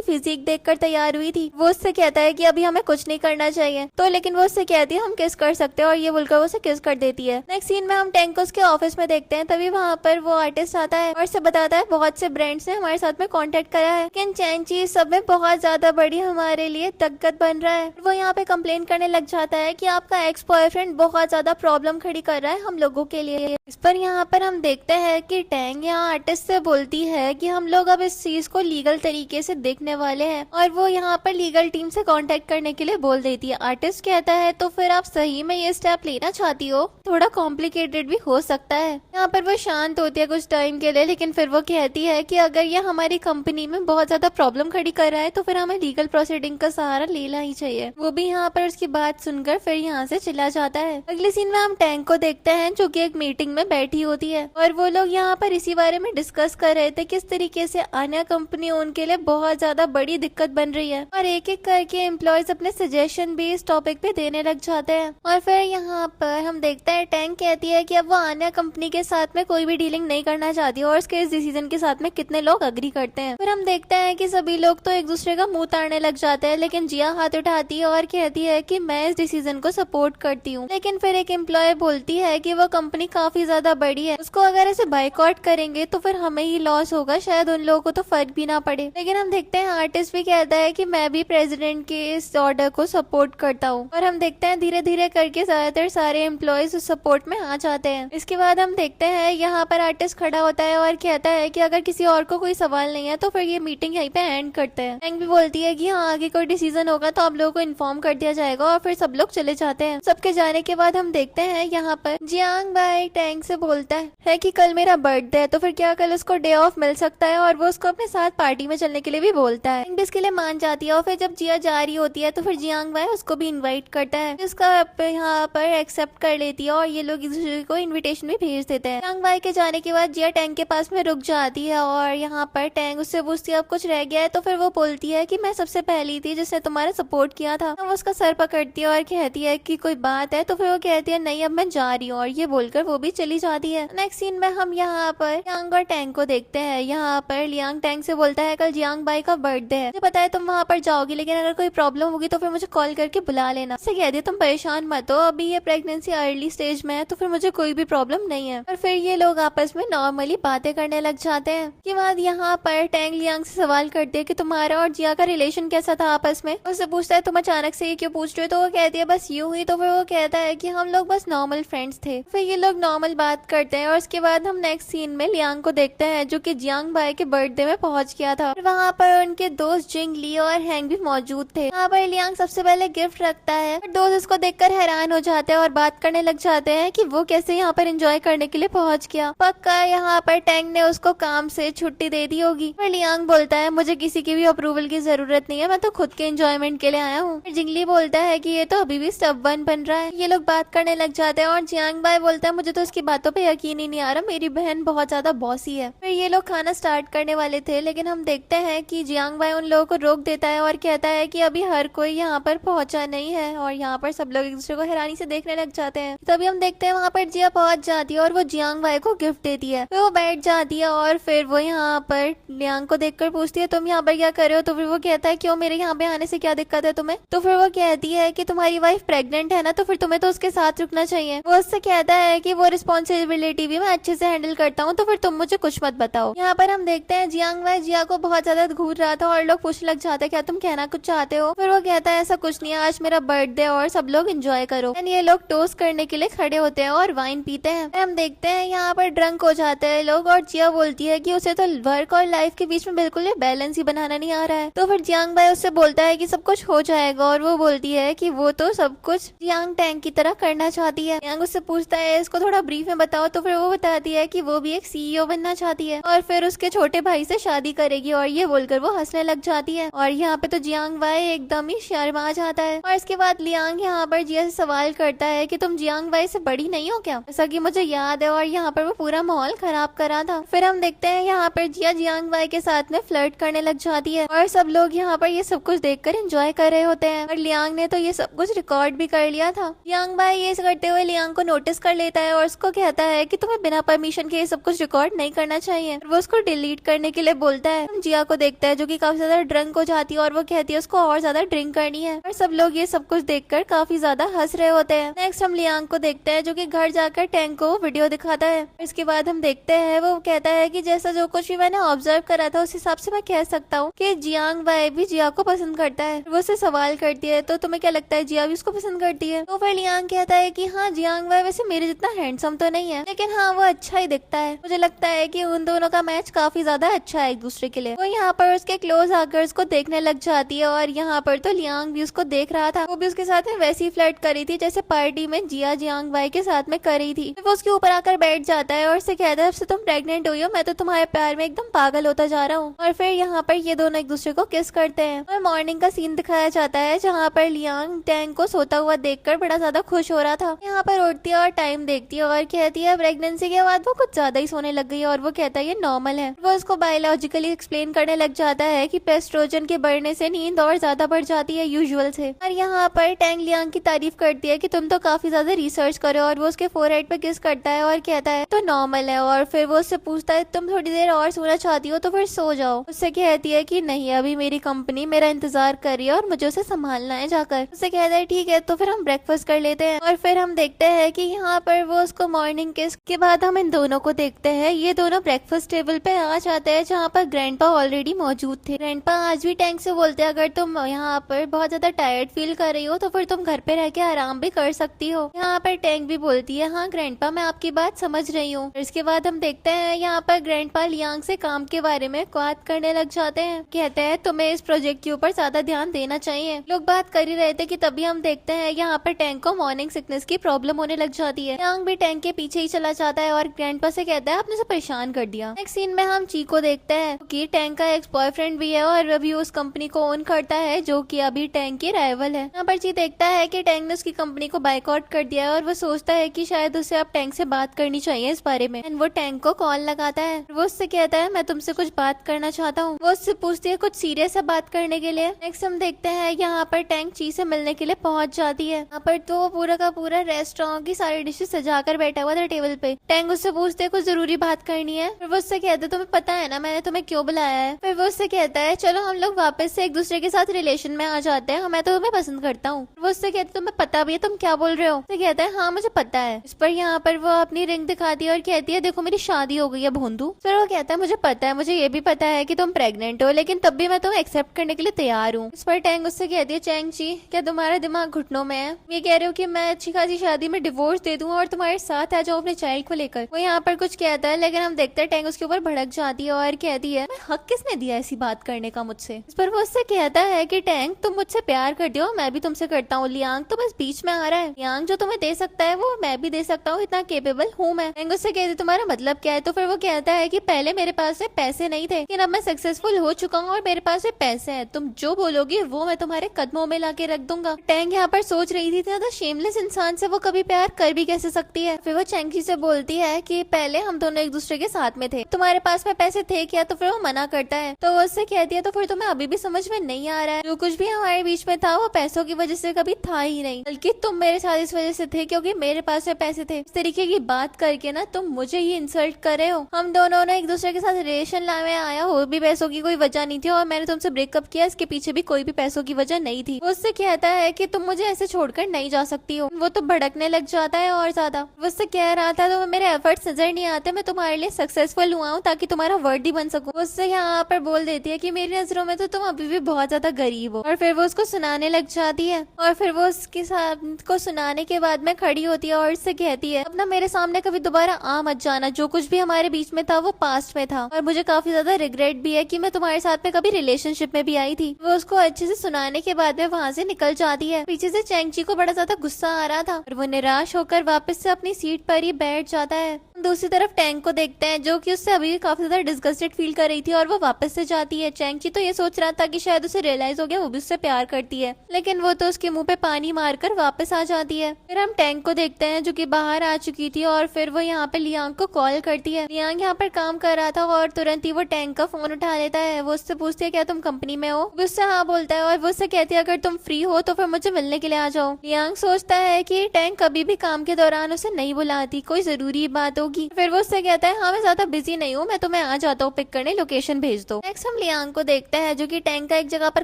फिजिक देखकर तैयार हुई थी। वो उससे कहता है कि अभी हमें कुछ नहीं करना चाहिए, तो लेकिन वो उससे कहती है हम किस कर सकते हैं, और ये बोलकर वो उसे किस कर देती है। नेक्स्ट सीन में हम टैंग को उसके ऑफिस में देखते हैं। तभी वहाँ पर वो आर्टिस्ट आता है और से बताता है बहुत से ब्रांड्स ने हमारे साथ में कॉन्टेक्ट करा है, लेकिन चैनची सब में बहुत ज्यादा बड़ी हमारे लिए दिक्कत बन रहा है। वो यहाँ पे कंप्लेन करने लग जाता है कि आपका एक्स बॉयफ्रेंड बहुत ज्यादा प्रॉब्लम खड़ी कर रहा है हम लोगों के लिए। इस पर यहाँ पर हम देखते हैं कि टैंग यहाँ आर्टिस्ट से बोलती है कि हम लोग अब इस चीज को लीगल तरीके से देखने वाले हैं, और वो यहाँ पर लीगल टीम से कांटेक्ट करने के लिए बोल देती है। आर्टिस्ट कहता है तो फिर आप सही में ये स्टेप लेना चाहती हो, थोड़ा कॉम्प्लिकेटेड भी हो सकता है। यहाँ पर वो शांत होती है कुछ टाइम के लिए, लेकिन फिर वो कहती है कि अगर ये हमारी कंपनी में बहुत ज्यादा प्रॉब्लम खड़ी कर रहा है तो फिर हमें लीगल प्रोसीडिंग का सहारा लेना ही चाहिए। वो भी यहाँ पर उसकी बात सुनकर फिर यहाँ से चला जाता है। अगले सीन में हम टैंग को देखते हैं जो कि एक मीटिंग में बैठी होती है और वो लोग यहाँ पर इसी बारे में डिस्कस कर रहे थे किस तरीके से आन्या कंपनी उनके लिए बहुत ज्यादा बड़ी दिक्कत बन रही है, और एक एक करके एम्प्लॉयज अपने सजेशन भी इस टॉपिक पे देने लग जाते हैं। और फिर यहाँ पर हम देखते हैं टैंग कहती है कि अब वो आन्या कंपनी के साथ में कोई भी डीलिंग नहीं करना चाहती और उसके इस डिसीजन के साथ में कितने लोग अग्री करते हैं। फिर हम देखते हैं कि सभी लोग तो एक दूसरे का मुंह ताड़ने लग जाते हैं, लेकिन जिया हाथ उठाती है और कहती है कि मैं इस डिसीजन को सपोर्ट करती हूँ। लेकिन फिर एक एम्प्लॉय बोलती है कि वो कंपनी काफी ज्यादा बड़ी है, उसको अगर ऐसे बाइकआउट करेंगे तो फिर हमें ही लॉस होगा, शायद उन लोगों को तो फर्क भी ना पड़े। लेकिन हम देखते हैं आर्टिस्ट भी कहता है कि मैं भी प्रेसिडेंट के इस ऑर्डर को सपोर्ट करता हूँ, और हम देखते हैं धीरे धीरे करके ज्यादातर सारे एम्प्लॉयज उस सपोर्ट में आ जाते हैं। इसके बाद हम देखते हैं यहाँ पर आर्टिस्ट खड़ा होता है और कहता है कि अगर किसी और को कोई सवाल नहीं है तो फिर ये मीटिंग यहीं पे एंड करते हैं। टैंग भी बोलती है कि हाँ आगे कोई डिसीजन होगा तो आप लोगों को इन्फॉर्म कर दिया जाएगा, और फिर सब लोग चले जाते हैं। सबके जाने के बाद हम देखते हैं यहाँ पर जियांग भाई टैंग से बोलता है कि कल मेरा बर्थडे है, तो फिर क्या कल उसको डे ऑफ मिल सकता है, और वो उसको अपने साथ पार्टी में चलने के लिए भी बोलता है। टैंग भी इसके लिए मान जाती है, और फिर जब जिया जा रही होती है तो फिर जियांग भाई उसको भी इन्वाइट करता है, उसका यहाँ पर एक्सेप्ट कर लेती है और ये लोग एक दूसरे को इन्विटेशन भी भेज देते हैं। जियांग भाई के जाने के बाद जिया टैंग के पास में रुक जाती है और यहाँ पर टैंग उससे पूछती है अब कुछ रह गया है, तो फिर वो बोलती है कि मैं सबसे पहली थी जिसने तुम्हारा सपोर्ट किया था। वो उसका सर पकड़ती है और कहती है कि कोई बात है, तो फिर वो कहती है नहीं अब मैं जा रही हूँ, और ये बोलकर वो भी चली जाती है। नेक्स्ट सीन में हम यहाँ पर लियांग और टैंग को देखते हैं। यहाँ पर लियांग टैंग से बोलता है कल जियांग भाई का बर्थडे है, मुझे पता है तुम वहाँ पर जाओगी, लेकिन अगर कोई प्रॉब्लम होगी तो फिर मुझे कॉल करके बुला लेना। उससे कहती है तुम परेशान मत हो, अभी ये प्रेगनेंसी अर्ली स्टेज में है तो फिर मुझे कोई भी प्रॉब्लम नहीं है। और फिर ये लोग आपस में नॉर्मली बातें करने लग जाते हैं। के बाद यहाँ पर टैंग लियांग से सवाल करती है कि तुम्हारा और जिया का रिलेशन कैसा था आपस में। उससे पूछता है तुम अचानक से ये क्यों पूछ रहे हो, तो वो कहती है बस यूं ही। तो फिर वो कहता है कि हम लोग बस नॉर्मल फ्रेंड्स थे। फिर ये लोग नॉर्मल बात करते हैं और उसके बाद हम नेक्स्ट सीन में लियांग को देखते हैं जो कि जियांग भाई के बर्थडे में पहुंच गया था। वहाँ पर उनके दोस्त जिंग ली और हैंग भी मौजूद थे। यहाँ पर लियांग सबसे पहले गिफ्ट रखता है, दोस्त उसको देखकर हैरान हो जाते हैं और बात करने लग जाते हैं कि वो कैसे यहाँ पर एंजॉय करने के लिए पहुंच गया। पक्का यहाँ पर टैंग ने उसको काम से छुट्टी दे दी होगी। फिर लियांग बोलता है मुझे किसी की भी अप्रूवल की जरूरत नहीं है, मैं तो खुद के एंजॉयमेंट के लिए आया हूँ। जिंगली बोलता है कि ये तो अभी भी स्टबर्न बन रहा है। ये लोग बात करने लग जाते हैं और जियांग भाई बोलता है मुझे तो उसकी बातों पे यकीन ही नहीं आ रहा, मेरी बहन बहुत ज्यादा बॉसी है। फिर ये लोग खाना स्टार्ट करने वाले थे, लेकिन हम देखते हैं कि जियांग भाई उन लोगों को रोक देता है और कहता है कि अभी हर कोई यहाँ पर पहुंचा नहीं है, और यहाँ पर सब लोग एक दूसरे को हैरानी से देखने लग जाते हैं। तभी हम देखते हैं वहाँ पर जिया पहुंच जाती है और वो जियांग भाई को गिफ्ट देती है। फिर वो बैठ जाती है और फिर वो यहाँ पर लियांग को देखकर पूछती है तुम यहाँ पर क्या कर रहे हो। तो फिर वो कहता है क्यों, मेरे यहाँ पे आने से क्या दिक्कत है तुम्हें। तो फिर वो कहती है कि तुम्हारी वाइफ प्रेग्नेंट है ना, तो फिर तुम्हें तो उसके साथ रुकना चाहिए। वो उससे कहता है कि वो रिस्पॉन्सिबिलिटी भी मैं अच्छे से हैंडल करता हूँ, तो फिर तुम मुझे कुछ मत बताओ। यहाँ पर हम देखते हैं जियांग भाई जिया को बहुत ज्यादा घूर रहा था और लोग पूछने लग जाते हैं क्या तुम कहना कुछ चाहते हो। फिर वो कहता है ऐसा कुछ नहीं है, आज मेरा बर्थडे और सब लोग एंजॉय करो। ये लोग टोस्ट करने के लिए खड़े होते हैं और वाइन पीते हैं। हम देखते देखते हैं यहाँ पर ड्रंक हो जाते हैं लोग और जिया बोलती है कि उसे तो वर्क और लाइफ के बीच में बिल्कुल बैलेंस ही बनाना नहीं आ रहा है। तो फिर जियांग भाई उससे बोलता है कि सब कुछ हो जाएगा और वो बोलती है कि वो तो सब कुछ जियांग टैंक की तरह करना चाहती है। जियांग उससे पूछता है इसको थोड़ा ब्रीफ में बताओ, तो फिर वो बताती है कि वो भी एक सीईओ बनना चाहती है और फिर उसके छोटे भाई से शादी करेगी और ये बोलकर वो हंसने लग जाती है। और यहाँ पे तो जियांग भाई एकदम ही शर्मा जाता है। और इसके बाद लियांग यहाँ पर जिया से सवाल करता है कि तुम जियांग भाई से बड़ी नहीं हो क्या, जैसा कि मुझे याद है। और यहाँ पर वो पूरा माहौल खराब करा था। फिर हम देखते हैं यहाँ पर जिया जियांग भाई के साथ में फ्लर्ट करने लग जाती है और सब लोग यहाँ पर ये सब कुछ देखकर एंजॉय कर रहे होते हैं। और लियांग ने तो ये सब कुछ रिकॉर्ड भी कर लिया था। जियांग भाई ये करते हुए लियांग को नोटिस कर लेता है और उसको कहता है कि तुम्हें बिना परमिशन के ये सब कुछ रिकॉर्ड नहीं करना चाहिए। वो उसको डिलीट करने के लिए बोलता है। हम जिया को देखते हैं जो कि काफी ज्यादा ड्रंक हो जाती है और वो कहती है उसको और ज्यादा ड्रिंक करनी है। और सब लोग ये सब कुछ देखकर काफी ज्यादा हंस रहे होते हैं। नेक्स्ट हम लियांग को देखते हैं जो कि घर जाकर टैंक को वीडियो दिखाता है। इसके बाद हम देखते हैं वो कहता है कि जैसा जो कुछ भी मैंने ऑब्जर्व करा था उस हिसाब से मैं कह सकता हूँ कि जियांग भाई भी जिया को पसंद करता है। वो उससे सवाल करती है तो तुम्हें क्या लगता है जिया भी उसको पसंद करती है। तो फिर लियांग कहता है कि हाँ जियांग भाई वैसे मेरे जितना हैंडसम तो नहीं है लेकिन हाँ वो अच्छा ही दिखता है। मुझे लगता है कि उन दोनों का मैच काफी ज्यादा अच्छा है एक दूसरे के लिए। वो यहाँ पर उसके क्लोज आकर उसको देखने लग जाती है और यहाँ पर तो लियांग भी उसको देख रहा था। वो भी उसके साथ में वैसी फ्लर्ट करी थी जैसे पार्टी में जिया जियांग भाई के साथ में करी थी। वो उसके ऊपर आकर बैठ जाता है और उससे कहता है अब से तुम प्रेग्नेंट हुई हो, मैं तो तुम्हारे प्यार में एकदम पागल होता जा रहा हूँ। और फिर यहाँ पर ये दोनों एक दूसरे को किस करते हैं और मॉर्निंग का सीन दिखाया जाता है जहाँ पर लियांग टैंक को सोता हुआ देखकर बड़ा ज्यादा खुश हो रहा था। यहाँ पर उठती है और टाइम देखती है और कहती है प्रेगनेंसी के बाद वो कुछ ज्यादा ही सोने लग गई है और वो कहता है ये नॉर्मल है। वो उसको बायोलॉजिकली एक्सप्लेन करने लग जाता है कि पेस्ट्रोजन के बढ़ने से नींद और ज्यादा बढ़ जाती है यूजुअल से। और यहाँ पर टैंग लियांग की तारीफ करती है कि तुम तो काफी ज्यादा रिसर्च करो और वो उसके फोरहेड पे किस करता है और कहता है तो नॉर्मल है। और फिर वो उससे पूछता है तुम थोड़ी देर और सोना चाहती हो तो फिर सो जाओ। उससे कहती है कि नहीं अभी मेरी कंपनी मेरा इंतजार कर रही है और मुझे उसे संभालना है जाकर। उससे कहता है ठीक है तो फिर हम ब्रेकफास्ट कर लेते हैं। और फिर हम देखते हैं कि यहाँ पर वो उसको मॉर्निंग किस के बाद हम इन दोनों को देखते हैं ये दोनों ब्रेकफास्ट टेबल पे आ जाते हैं जहाँ पर ग्रैंडपा ऑलरेडी मौजूद थे। ग्रैंडपा आज भी टैंक से बोलते हैं अगर तुम यहाँ पर बहुत ज्यादा टायर्ड फील कर रही हो तो फिर तुम घर पे रह के आराम भी कर सकती हो। यहाँ पर टैंक भी बोलती है हाँ ग्रैंडपा मैं आपकी बात समझ रही हूँ। इसके बाद हम देखते हैं यहाँ पर ग्रैंडपा लियांग से काम के बारे में बात करने लग जाते हैं। कहते हैं तुम्हें इस प्रोजेक्ट के ऊपर ज्यादा ध्यान देना चाहिए। लोग बात कर ही रहे थे कि तभी हम देखते हैं यहाँ पर टैंक को मॉर्निंग सिकनेस की प्रॉब्लम होने लग जाती है। लियांग भी टैंक के पीछे ही चला जाता है और ग्रैंडपा से कहता है आपने से परेशान कर दिया। नेक्स्ट सीन में हम ची को देखते हैं कि टैंक का एक्स बॉयफ्रेंड भी है और अभी उस कंपनी को ओन करता है जो कि अभी टैंक की राइवल है। यहाँ पर ची देखता है कि टैंक ने उसकी कंपनी को बाइकआउट कर दिया है और वो सोचता है कि शायद उसे अब टैंक से बात करनी चाहिए इस बारे में। वो टैंक को कॉल लगाता है। वो उससे कहता है मैं तुमसे कुछ बात करना चाहता हूँ। वो उससे पूछती है कुछ सीरियस है बात करने के लिए। नेक्स्ट हम देखते हैं यहाँ पर टैंक ची से मिलने के लिए पहुंच जाती है। यहाँ पर तो पूरा का पूरा रेस्टोरेंट की सारी डिशेस सजाकर बैठा हुआ था टेबल पे। टैंक उससे पूछते है कुछ जरूरी बात करनी है। फिर वो उससे कहता है तुम्हें पता है ना मैंने तुम्हें क्यों बुलाया है। फिर वो उससे कहता है चलो हम लोग वापस से एक दूसरे के साथ रिलेशन में आ जाते हैं, मैं तो तुम्हें पसंद करता हूँ। वो उससे कहते तुम्हें पता भी है तुम क्या बोल रहे हो। तो कहता है हाँ मुझे पता है। इस पर यहाँ पर वो अपनी रिंग दिखाती है और कहती है देखो मेरी शादी हो गई है भोंदू। फिर वो कहता है मुझे पता है, मुझे ये भी पता है कि तुम प्रेग्नेंट हो लेकिन तब भी मैं तुम्हें एक्सेप्ट करने के लिए तैयार हूँ। इस पर टैंग उससे कहती है चैंग ची क्या तुम्हारा दिमाग घुटनों में है, ये कह रहे हो कि मैं अच्छी खासी शादी में डिवोर्स दे दूं और तुम्हारे साथ आ जाऊं अपने चाइल्ड को लेकर। वो यहाँ पर कुछ कहता है लेकिन हम देखते हैं टैंग उसके ऊपर भड़क जाती है और कहती है मैं हक किसने दिया ऐसी बात करने का मुझसे। इस पर वो उससे कहता है कि टैंग तुम मुझसे प्यार करती हो, मैं भी तुमसे करता हूँ, लियांग तो बस बीच में आ रहा है। लियांग जो तुम्हें दे सकता है वो मैं भी दे सकता हूँ, इतना केपेबल हूँ मैं। टैंग उससे कहती तुम्हारा मतलब क्या है। तो फिर वो कहता है कि पहले मेरे पास से पैसे नहीं थे लेकिन अब मैं सक्सेसफुल हो चुका हूँ और मेरे पास से पैसे हैं, तुम जो बोलोगी वो मैं तुम्हारे कदमों में लाके रख दूंगा। टैंग यहाँ पर सोच रही थी ज्यादा शेमलेस इंसान से वो कभी प्यार कर भी कैसे सकती है। फिर वो चैंकी से बोलती है कि पहले हम दोनों एक दूसरे के साथ में थे, तुम्हारे पास में पैसे थे क्या। तो फिर वो मना करता है। तो वो उससे कहती है तो फिर तुम्हें अभी भी समझ में नहीं आ रहा है, जो कुछ भी हमारे बीच में था वो पैसों की वजह से कभी था ही नहीं, बल्कि तुम मेरे साथ इस वजह से थे क्योंकि मेरे पास में पैसे थे। इस तरीके की बात करके ना तुम मुझे ही इंसल्ट कर रहे हो। हम दोनों ने एक दूसरे के साथ रिलेशन में आया हो भी पैसों की कोई वजह नहीं थी और मैंने तुमसे ब्रेकअप किया, इसके पीछे भी कोई भी पैसों की वजह नहीं थी। वो उससे कहता है कि तुम मुझे ऐसे छोड़कर नहीं जा सकती हो। वो तो भड़कने लग जाता है और ज्यादा। वो उससे कह रहा था तो मेरे एफर्ट्स नजर नहीं आते, मैं तुम्हारे लिए सक्सेसफुल हुआ हूँ ताकि तुम्हारा वर्ड ही बन सकूं। उससे यहाँ पर बोल देती है कि मेरी नजरों में तो तुम अभी भी बहुत ज्यादा गरीब हो। और फिर वो उसको सुनाने लग जाती है और फिर वो उसके साथ को सुनाने के बाद में खड़ी होती है और उससे कहती है अपना मेरे सामने सामने कभी दोबारा आ मत जाना। जो कुछ भी हमारे बीच में था वो पास्ट में था और मुझे काफी ज्यादा रिग्रेट भी है कि मैं तुम्हारे साथ में कभी रिलेशनशिप में भी आई थी। वो उसको अच्छे से सुनाने के बाद में वहाँ से निकल जाती है। पीछे से चैंगची को बड़ा ज्यादा गुस्सा आ रहा था और वो निराश होकर वापस से अपनी सीट पर ही बैठ जाता है। दूसरी तरफ टैंग को देखते हैं जो कि उससे अभी भी काफी ज्यादा डिस्गस्टेड फील कर रही थी और वो वापस से जाती है। चैंगची तो ये सोच रहा था कि शायद उसे रियलाइज हो गया वो भी उससे प्यार करती है, लेकिन वो तो उसके मुंह पे पानी मारकर वापस आ जाती है। फिर हम टैंग को देखते हैं जो कि बाहर आ चुकी थी और फिर वो यहाँ पे लियांग को कॉल करती है। लियांग यहाँ पर काम कर रहा था और तुरंत ही वो टैंग का फोन उठा लेता है। वो उससे पूछती है क्या तुम कंपनी में हो? वो उससे हाँ बोलता है और वो उससे कहती है अगर तुम फ्री हो तो फिर मुझे मिलने के लिए आ जाओ। लियांग सोचता है कि टैंग कभी भी काम के दौरान उसे नहीं बुलाती, कोई जरूरी बात होगी। फिर वो उससे कहता है हाँ मैं ज्यादा बिजी नहीं हूँ, मैं तुम्हें आ जाता हूँ पिक करने, लोकेशन भेज दो। नेक्स्ट हम लियांग को देखते हैं जो कि टैंक का एक जगह पर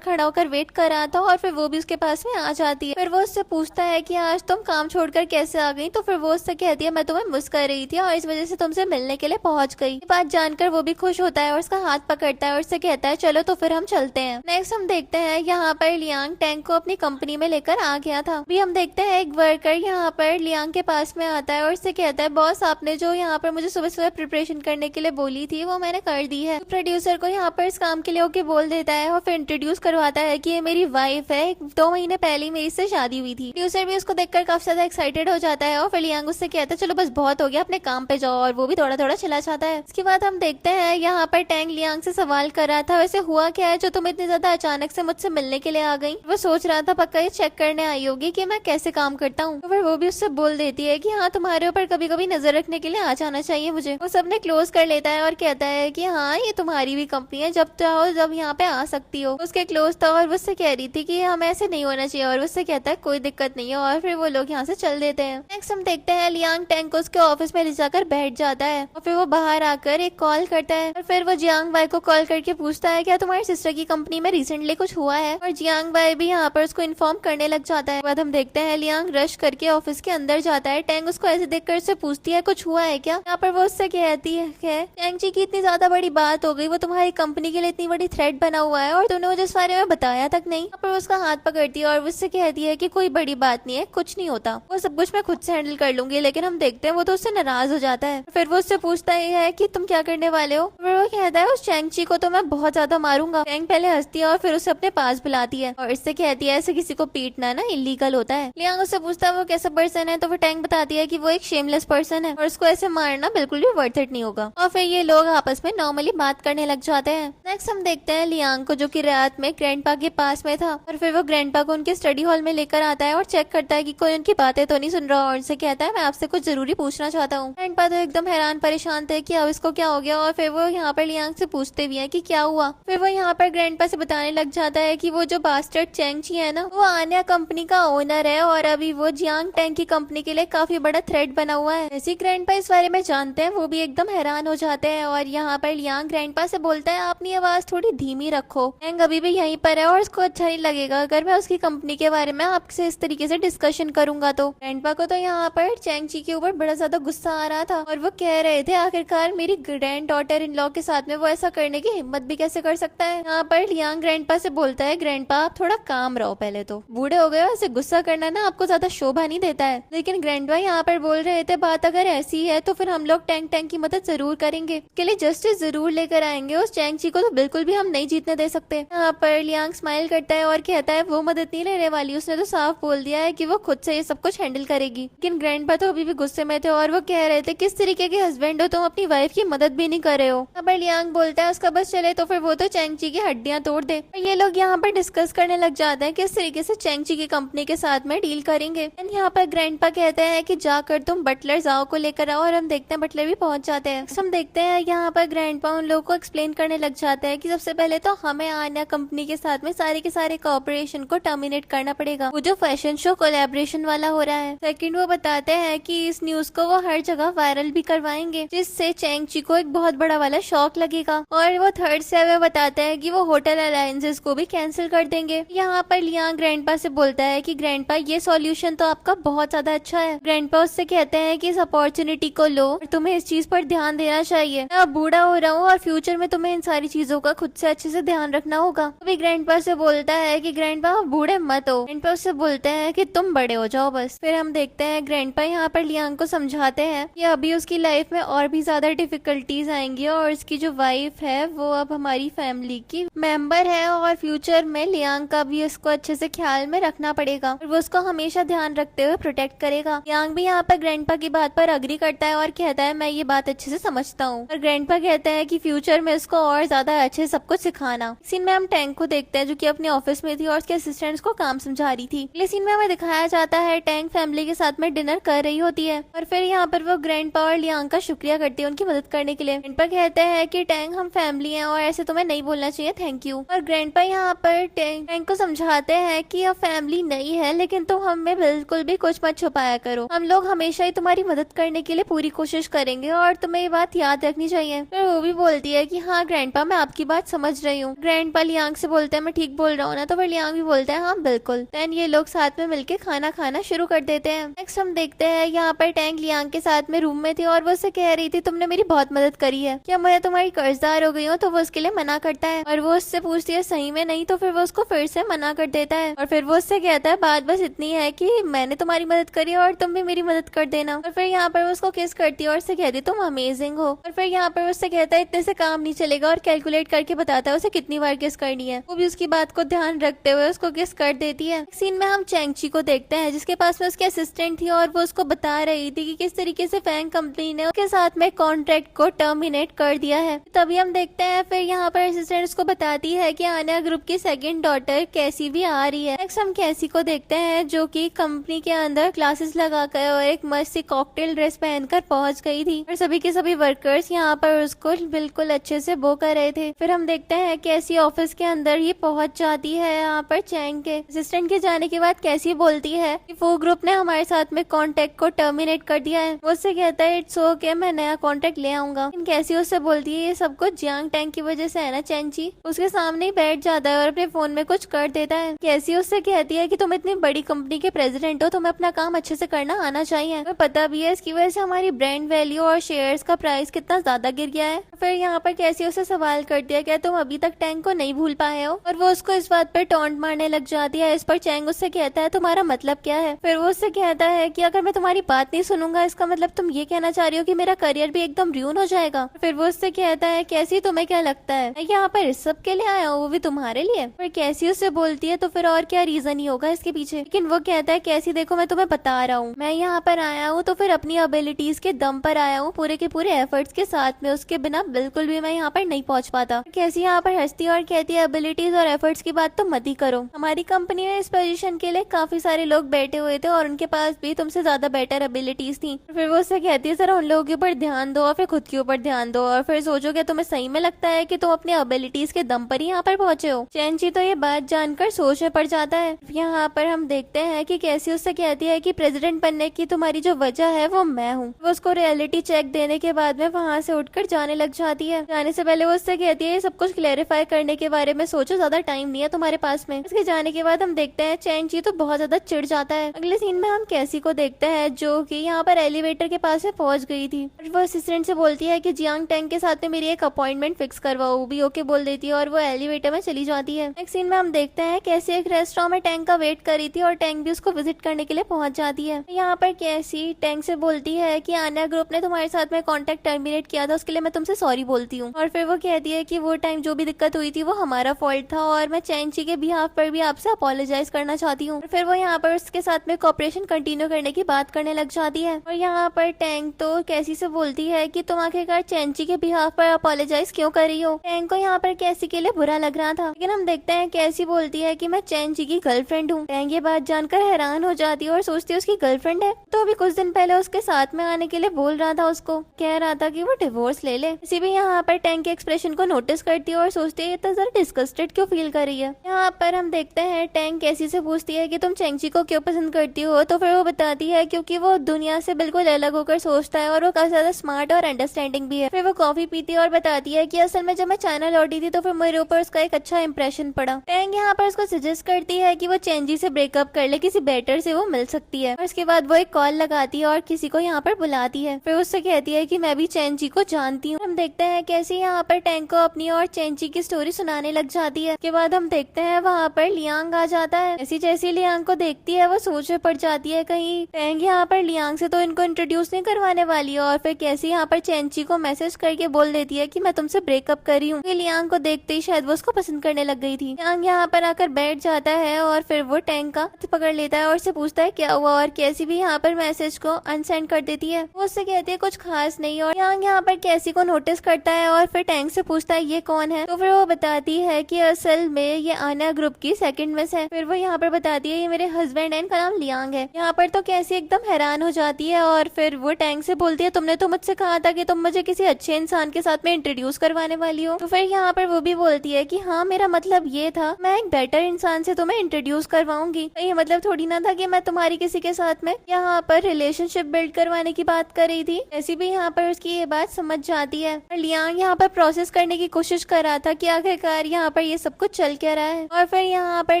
खड़ा होकर वेट कर रहा था और फिर वो भी उसके पास में आ जाती है। फिर वो उससे पूछता है कि आज तुम काम छोड़कर कैसे आ गई? तो फिर वो उससे कहती है मैं तुम्हें मिस कर रही थी और इस वजह से तुमसे मिलने के लिए पहुंच गई। ये बात जानकर वो भी खुश होता है और उसका हाथ पकड़ता है और उससे कहता है चलो तो फिर हम चलते हैं। नेक्स्ट हम देखते हैं यहाँ पर लियांग टैंक को अपनी कंपनी में लेकर आ गया था। अभी हम देखते हैं एक वर्कर यहाँ पर लियांग के पास में आता है और उससे कहता है बॉस आपने जो यहाँ पर मुझे सुबह सुबह प्रिपरेशन करने के लिए बोली थी वो मैंने कर दी है। प्रोड्यूसर को यहाँ पर इस काम के लिए ओके बोल देता है और फिर इंट्रोड्यूस करवाता है कि ये मेरी वाइफ है, 2 महीने पहले ही मेरी इससे शादी हुई थी। प्रोड्यूसर भी उसको देखकर काफी ज्यादा एक्साइटेड हो जाता है और फिर लियांग उससे कहता है चलो बस बहुत हो गया, अपने काम पे जाओ, और वो भी थोड़ा थोड़ा चला जाता है। इसके बाद हम देखते हैं यहाँ पर टैंग लियांग से सवाल कर रहा था वैसे हुआ क्या है जो तुम इतनी ज्यादा अचानक से मुझसे मिलने के लिए आ गई? वो सोच रहा था पक्का ये चेक करने आई होगी कि मैं कैसे काम करता हूँ। तो फिर वो भी उससे बोल देती है कि हाँ तुम्हारे ऊपर कभी कभी नजर रखने के लिए आ जाना चाहिए मुझे। वो सबने क्लोज कर लेता है और कहता है कि हाँ ये तुम्हारी भी कंपनी है, जब चाहो जब यहाँ पे आ सकती हो। उसके क्लोज था और उससे कह रही थी कि हमें ऐसे नहीं होना चाहिए और उससे कहता है कोई दिक्कत नहीं है और फिर वो लोग यहाँ से चल देते हैं। नेक्स्ट हम देखते हैं लियांग टैंग को उसके ऑफिस में ले जाकर बैठ जाता है और फिर वो बाहर आकर एक कॉल करता है और फिर वो जियांग बाई को कॉल करके पूछता है क्या तुम्हारी सिस्टर की कंपनी में रिसेंटली कुछ हुआ है? और जियांग बाई भी यहाँ पर उसको इन्फॉर्म करने लग जाता है। बाद हम देखते हैं लियांग रश करके ऑफिस के अंदर जाता है। टैंग उसको ऐसे देखकर उससे पूछती है कुछ हुआ है क्या? यहाँ पर वो उससे कहती है टैंग जी की इतनी ज्यादा बड़ी बात हो गई, वो तुम्हारी कंपनी के लिए इतनी बड़ी थ्रेट बना हुआ है और तुमने मुझे इस बारे में बताया तक नहीं। यहाँ पर उसका हाथ पकड़ती है और उससे कहती है कि कोई बड़ी बात नहीं है, कुछ नहीं होता, वो सब कुछ मैं खुद से हैंडल कर लूंगी। लेकिन हम देखते हैं वो तो उससे नाराज हो जाता है। फिर वो उससे पूछता है कि तुम क्या करने वाले हो? फिर वो कहता है उस चैंगची को तो मैं बहुत ज्यादा मारूंगा। टैंग पहले हंसती है और फिर उसे अपने पास बुलाती है और इससे कहती है ऐसे किसी को पीटना ना इलीगल होता है। लियांग उससे पूछता है वो कैसा पर्सन है? तो फिर टैंग बताती है कि वो एक शेमलेस पर्सन है और उसको ऐसे मारना बिल्कुल भी वर्थ इट नहीं होगा। और फिर ये लोग आपस में नॉर्मली बात करने लग जाते हैं। नेक्स्ट हम देखते हैं लियांग को जो कि रात में ग्रैंडपा के पास में था और फिर वो ग्रैंडपा को उनके स्टडी हॉल में लेकर आता है और चेक करता है कि कोई उनकी बातें तो नहीं सुन रहा और उनसे कहता है मैं आपसे कुछ जरूरी पूछना चाहता हूँ। ग्रैंडपा तो एकदम हैरान परेशान थे कि अब इसको क्या हो गया और फिर वो यहाँ पर लियांग से पूछते भी है कि क्या हुआ। फिर वो यहाँ पर ग्रैंडपा से बताने लग जाता है कि वो जो बास्टर्ड चैंगची है ना वो आन्या कंपनी का ओनर है और अभी वो जियांग टैंग की कंपनी के लिए काफी बड़ा थ्रेट बना हुआ है। ऐसी ग्रैंडपा इस बारे में जानते हैं वो भी एकदम हैरान हो जाते हैं और यहाँ पर लियांग ग्रैंडपा से बोलता है अपनी आवाज थोड़ी धीमी रखो, टैंग अभी भी यहीं पर है और उसको अच्छा नहीं लगेगा अगर मैं उसकी कंपनी के बारे में आपसे इस तरीके से डिस्कशन करूंगा। तो ग्रैंडपा को तो यहाँ पर चैंगची के ऊपर बड़ा ज्यादा गुस्सा आ रहा था और वो कह रहे थे आखिरकार मेरी ग्रैंड डॉटर इन लॉ के साथ में वो ऐसा करने की हिम्मत भी कैसे कर सकता है। यहाँ पर लियांग ग्रैंडपा से बोलता है ग्रैंडपा आप थोड़ा काम रहो, पहले तो बूढ़े हो गए, ऐसे गुस्सा करना ना आपको ज्यादा शोभा नहीं देता है। लेकिन ग्रैंडपा यहाँ पर बोल रहे थे बात अगर ऐसी है तो फिर हम लोग टैंग की मदद जरूर करेंगे, के लिए जस्टिस जरूर लेकर आएंगे, उस चैंगची को तो बिल्कुल भी हम नहीं जीतने दे सकते। यहाँ पर लियांग स्माइल करता है और कहता है वो मदद नहीं लेने वाली, उसने तो साफ बोल दिया है कि वो खुद से ये सब कुछ हैंडल करेगी। लेकिन ग्रैंडपा तो अभी भी गुस्से में थे और वो कह रहे थे किस तरीके के हस्बैंड हो तुम, अपनी वाइफ की मदद भी नहीं कर रहे हो। यहाँ पर लियांग बोलता है उसका बस चले तो फिर वो तो चैंगची की हड्डियां तोड़ दे। और ये लोग यहाँ पर डिस्कस करने लग जाते हैं किस तरीके से चैंगची की कंपनी के साथ में डील करेंगे। एंड यहाँ पर ग्रैंडपा कहते हैं कि जाकर तुम बटलर जाओ को लेकर आओ और हम देखते हैं बटलर भी पहुंच जाते हैं। हम देखते हैं यहाँ पर ग्रैंडपा उन लोगों को एक्सप्लेन करने लग जाते हैं कि सबसे पहले तो हमें आन्या कंपनी के साथ में सारे के सारे कोऑपरेशन को टर्मिनेट करना पड़ेगा, वो जो फैशन शो कोलैबोरेशन वाला हो रहा है। सेकंड वो बताते हैं कि इस न्यूज को वो हर जगह वायरल भी करवाएंगे जिससे चैंगची को एक बहुत बड़ा वाला शॉक लगेगा। और वो थर्ड से वो बताते हैं कि वो होटल अलायंसेस को भी कैंसिल कर देंगे। यहाँ पर लियांग ग्रैंडपा से बोलता है कि ग्रैंडपा ये सॉल्यूशन तो आपका बहुत ज्यादा अच्छा है। ग्रैंडपा उससे कहते हैं कि इस अपॉर्चुनिटी को लो और तुम्हें इस चीज पर ध्यान देना चाहिए। मैं अब बूढ़ा हो रहा हूँ और फ्यूचर में तुम्हें इन सारी चीजों का खुद से अच्छे से ध्यान रखना होगा। अभी ग्रैंडपा से बोलता है कि ग्रैंडपा बूढ़े मत हो। ग्रैंडपा उससे बोलते हैं कि तुम बड़े हो जाओ बस। फिर हम देखते हैं ग्रैंडपा यहाँ पर लियांग को समझाते हैं कि अभी उसकी लाइफ में और भी ज्यादा डिफिकल्टीज आएंगी और उसकी जो वाइफ है वो अब हमारी फैमिली की मेंबर है और फ्यूचर में लियांग का भी उसको अच्छे से ख्याल में रखना पड़ेगा और वो उसको हमेशा ध्यान रखते हुए प्रोटेक्ट करेगा। लियांग भी यहाँ पर ग्रैंडपा की बात पर अग्री करता है और कहता है मैं ये बात अच्छे से समझता हूँ। और ग्रैंडपा कहता है कि फ्यूचर में उसको और ज्यादा अच्छे सब कुछ सिखाना। सीन में हम टैंक को देखते हैं जो कि अपने ऑफिस में थी और उसके असिस्टेंट्स को काम समझा रही थी। अगले सीन में हमें दिखाया जाता है टैंक फैमिली के साथ में डिनर कर रही होती है और फिर यहाँ पर वो ग्रैंडपा और लियांग का शुक्रिया करती है उनकी मदद करने के लिए। ग्रैंडपा कहते हैं कि टैंक हम फैमिली हैं और ऐसे तुम्हें नहीं बोलना चाहिए, थैंक यू। और ग्रैंडपा यहाँ पर टैंक को समझाते हैं कि अब फैमिली नहीं है लेकिन तुम हमें बिल्कुल भी कुछ मत छुपाया करो, हम लोग हमेशा ही तुम्हारी मदद करने के लिए पूरी कोशिश करेंगे और तुम्हें ये बात याद रखनी चाहिए। फिर वो भी बोलती है कि हाँ ग्रैंडपा मैं आपकी बात समझ रही हूँ। ग्रैंडपा लियांग से बोलते हैं मैं ठीक बोल रहा हूँ ना, तो फिर लियांग भी बोलता है हाँ बिल्कुल। देन ये लोग साथ में मिलके खाना खाना शुरू कर देते हैं। नेक्स्ट हम देखते हैं यहाँ पर टैंक लियांग के साथ में रूम में थी और वो उससे कह रही थी तुमने मेरी बहुत मदद करी है, क्या मैं तुम्हारी कर्जदार हो गई हूँ? तो वो उसके लिए मना करता है और वो उससे पूछती है सही में नहीं, तो फिर वो उसको फिर से मना कर देता है और फिर वो उससे कहता है बात बस इतनी है कि मैंने तुम्हारी मदद करी और तुम भी मेरी मदद कर देना। और फिर यहाँ पर वो उसको किस करती है और उससे कहती तुम अमेजिंग हो। और फिर यहाँ पर उससे कहता है इतने से काम नहीं चलेगा और कैलकुलेट करके बताता है उसे कितनी बार किस करनी है। वो भी उसकी बात को ध्यान रखते हुए उसको किस कर देती है। सीन में हम चैंगची को देखते हैं जिसके पास में उसकी असिस्टेंट थी और वो उसको बता रही थी कि किस तरीके से फैंग कंपनी ने उसके साथ में कॉन्ट्रैक्ट को टर्मिनेट कर दिया है। तभी हम देखते हैं फिर यहाँ पर असिस्टेंट उसको बताती है कि आन्या ग्रुप की सेकंड डॉटर कैसी भी आ रही है। नेक्स्ट हम कैसी को देखते हैं जो कि कंपनी के अंदर क्लासेस लगाकर और एक मस्त सी कॉकटेल ड्रेस पहनकर पहुंच गई थी और सभी के सभी वर्कर्स यहाँ पर उसको बिल्कुल अच्छे से बो कर रहे थे। फिर हम देखते हैं कैसी ऑफिस के अंदर ये पहुंच जाती है यहाँ पर चैंग के असिस्टेंट के जाने के बाद कैसी बोलती है कि वो ग्रुप ने हमारे साथ में कॉन्ट्रैक्ट को टर्मिनेट कर दिया है। वो उससे कहता है इट्स ओके मैं नया कॉन्ट्रैक्ट ले आऊंगा। लेकिन कैसी उससे बोलती है ये सब कुछ जियांग टैंग की वजह से है ना चैंची। उसके सामने ही बैठ जाता है और अपने फोन में कुछ कर देता है। कैसी उससे कहती है कि तुम इतनी बड़ी कंपनी के प्रेसिडेंट हो, तुम्हें अपना काम अच्छे से करना आना चाहिए। तो पता भी है इसकी वजह से हमारी ब्रांड वैल्यू और शेयर्स का प्राइस कितना ज्यादा गिर गया है। फिर यहाँ पर कैसी उससे सवाल करती है क्या तुम अभी तक टैंक को नहीं भूल पाए हो, और वो उसको इस बात पर टॉन्ट मारने लग जाती है। इस पर चैंग उससे कहता है तुम्हारा मतलब क्या है। फिर वो उससे कहता है कि अगर मैं तुम्हारी बात नहीं सुनूंगा इसका मतलब तुम ये कहना चाह रही हो कि मेरा करियर भी एकदम र्यून हो जाएगा। फिर वो उससे कहता है कैसी तुम्हें क्या लगता है मैं यहाँ पर इस सब के लिए आया हूँ, वो भी तुम्हारे लिए। फिर कैसी उससे बोलती है तो फिर और क्या रीजन ही होगा इसके पीछे। लेकिन वो कहता है कैसी देखो मैं तुम्हें बता रहा हूँ मैं यहाँ पर आया हूँ तो फिर अपनी एबिलिटीज के दम पर आया हूँ, पूरे के पूरे एफर्ट्स के साथ में, उसके बिना बिल्कुल भी मैं यहाँ पर नहीं पहुँच पाता। कैसी यहाँ पर हंसती और कहती है एबिलिटीज और एफर्ट्स की बात तो मत ही करो, हमारी कंपनी में इस पोजीशन के लिए काफी सारे लोग बैठे हुए थे और उनके पास भी तुमसे ज्यादा बेटर एबिलिटीज थी। फिर वो उससे कहती है सर उन लोगों के ऊपर ध्यान दो और फिर खुद के ऊपर ध्यान दो और फिर सोचो क्या तुम्हें सही में लगता है कि तुम अपनी एबिलिटीज के दम पर ही यहाँ पर पहुंचे हो। चैंची तो ये बात जानकर सोच में पड़ जाता है। यहाँ पर हम देखते हैं कि कैसी उससे कहती है कि प्रेसिडेंट बनने की तुम्हारी जो वजह है वो मैं हूँ। वो उसको रियलिटी चेक देने के बाद में वहाँ से उठकर जाने लग जाती है। जाने से पहले वो उससे कहती है ये सब कुछ क्लैरिफाई करने के बारे में सोचो, ज्यादा टाइम नहीं है तुम्हारे पास में। उसके जाने के बाद हम देखते हैं चैंची तो बहुत ज्यादा चिढ़ जाता है। अगले सीन में हम कैसी को देखते हैं जो कि यहाँ पर एलिवेटर के पास में पहुंच गई थी। वो असिस्टेंट से बोलती है कि जियांग टैंग के साथ में मेरी एक अपॉइंटमेंट फिक्स करवाओ, वो भी ओके बोल देती है और वो एलिवेटर में चली जाती है। नेक्स्ट सीन में हम देखते हैं कैसी एक रेस्टोरेंट में टैंग का वेट कर रही थी और टैंग भी उसको विजिट करने के लिए पहुंच जाती है। यहाँ पर कैसी टैंग से बोलती है कि आन्या ग्रुप ने तुम्हारे साथ में कॉन्टेक्ट टर्मिनेट किया था, उसके लिए मैं तुमसे सॉरी बोलती हूँ। और फिर वो कहती है कि वो टाइम जो भी दिक्कत हुई थी वो हमारा फॉल्ट था और मैं चैंची के बिहाफ पर भी आपसे अपोलोजाइज करना चाहती हूँ। फिर वो यहाँ पर उसके साथ में कॉपरेशन कंटिन्यू करने की बात करने लग जाती है। और यहाँ पर टैंग तो कैसी से बोलती है कि तुम आखिरकार चैंची के बिहाफ पर अपोलोजाइज क्यों कर रही हो। टैंग को यहाँ पर कैसी के लिए बुरा लग रहा था, लेकिन हम देखते हैं कैसी बोलती है कि मैं चैंची की गर्लफ्रेंड हूँ। टैंग ये बात जानकर हैरान हो जाती है और सोचती है उसकी गर्लफ्रेंड है, तो अभी कुछ दिन पहले उसके साथ में आने के लिए बोल रहा था, उसको कह रहा था कि वो डिवोर्स ले ले। किसी भी यहाँ पर टैंग के एक्सप्रेशन को नोटिस करती है और सोचती है इतना जरा डिस्गस्टेड क्यों फील कर रही है। यहाँ पर हम देखते हैं टैंग कैसी से पूछती है कि तुम चैंची को क्यों पसंद करती हो, तो फिर वो बताती है क्योंकि वो दुनिया से बिल्कुल अलग होकर सोचता है और वो काफी ज्यादा स्मार्ट और अंडरस्टैंडिंग भी है। फिर वो कॉफी पीती है और बताती है कि असल में जब मैं चाइना लौटी थी तो फिर मेरे ऊपर उसका एक अच्छा इंप्रेशन पड़ा। टैंग यहाँ पर उसको सजेस्ट करती है कि वो चैंची से ब्रेकअप कर ले, किसी बेटर से वो मिल सकती है। और उसके बाद वो एक कॉल लगाती है और किसी को यहाँ पर बुलाती है। फिर उससे कहती है कि मैं भी चेंची को जानती हूँ। हम देखते हैं कैसे यहाँ पर टैंग को अपनी और चेंची की स्टोरी सुनाने लग जाती है। के बाद हम देखते हैं वहाँ पर लियांग आ जाता है। ऐसी जैसी लियांग को देखती है वो सोच में पड़ जाती है कहीं टैंग यहाँ पर लियांग से तो इनको इंट्रोड्यूस नहीं करवाने वाली है। और फिर कैसे यहाँ पर चेंची को मैसेज करके बोल देती है कि मैं तुमसे ब्रेकअप कर रही हूँ। लियांग को देखते ही शायद वो उसको पसंद करने लग गई थी। लियांग यहाँ पर आकर बैठ जाता है और फिर वो टैंग का हाथ पकड़ लेता है और उससे पूछता है क्या हुआ। और कैसी भी यहाँ पर मैसेज को अनसेंड कर देती है। वो उससे कहती है कुछ खास नहीं। और लियांग यहाँ पर कैसी को नोटिस करता है और फिर टैंग से पूछता है ये कौन है। तो फिर वो बताती है कि असल में ये आना ग्रुप की सेकंड मिस है। फिर वो यहाँ पर बताती है ये मेरे हस्बैंड है, इनका नाम लियांग है। यहाँ पर तो कैसी एकदम हैरान हो जाती है और फिर वो टैंग से बोलती है तुमने तो मुझसे कहा था कि तुम मुझे किसी अच्छे इंसान के साथ में इंट्रोड्यूस करवाने वाली हो। तो फिर यहाँ पर वो भी बोलती है कि हाँ मेरा मतलब ये था, मैं एक बेटर इंसान से तुम्हें इंट्रोड्यूस करवाऊंगी। ये मतलब थोड़ी ना था कि मैं तुम्हारी किसी के साथ में यहाँ पर रिलेशनशिप बिल्ड करवाने की बात कर रही थी। ऐसी भी यहाँ पर उसकी ये बात समझ जाती है। लियांग यहाँ पर प्रोसेस करने की कोशिश कर रहा था कि आखिरकार यहाँ पर ये सब कुछ चल क्या रहा है। और फिर यहाँ पर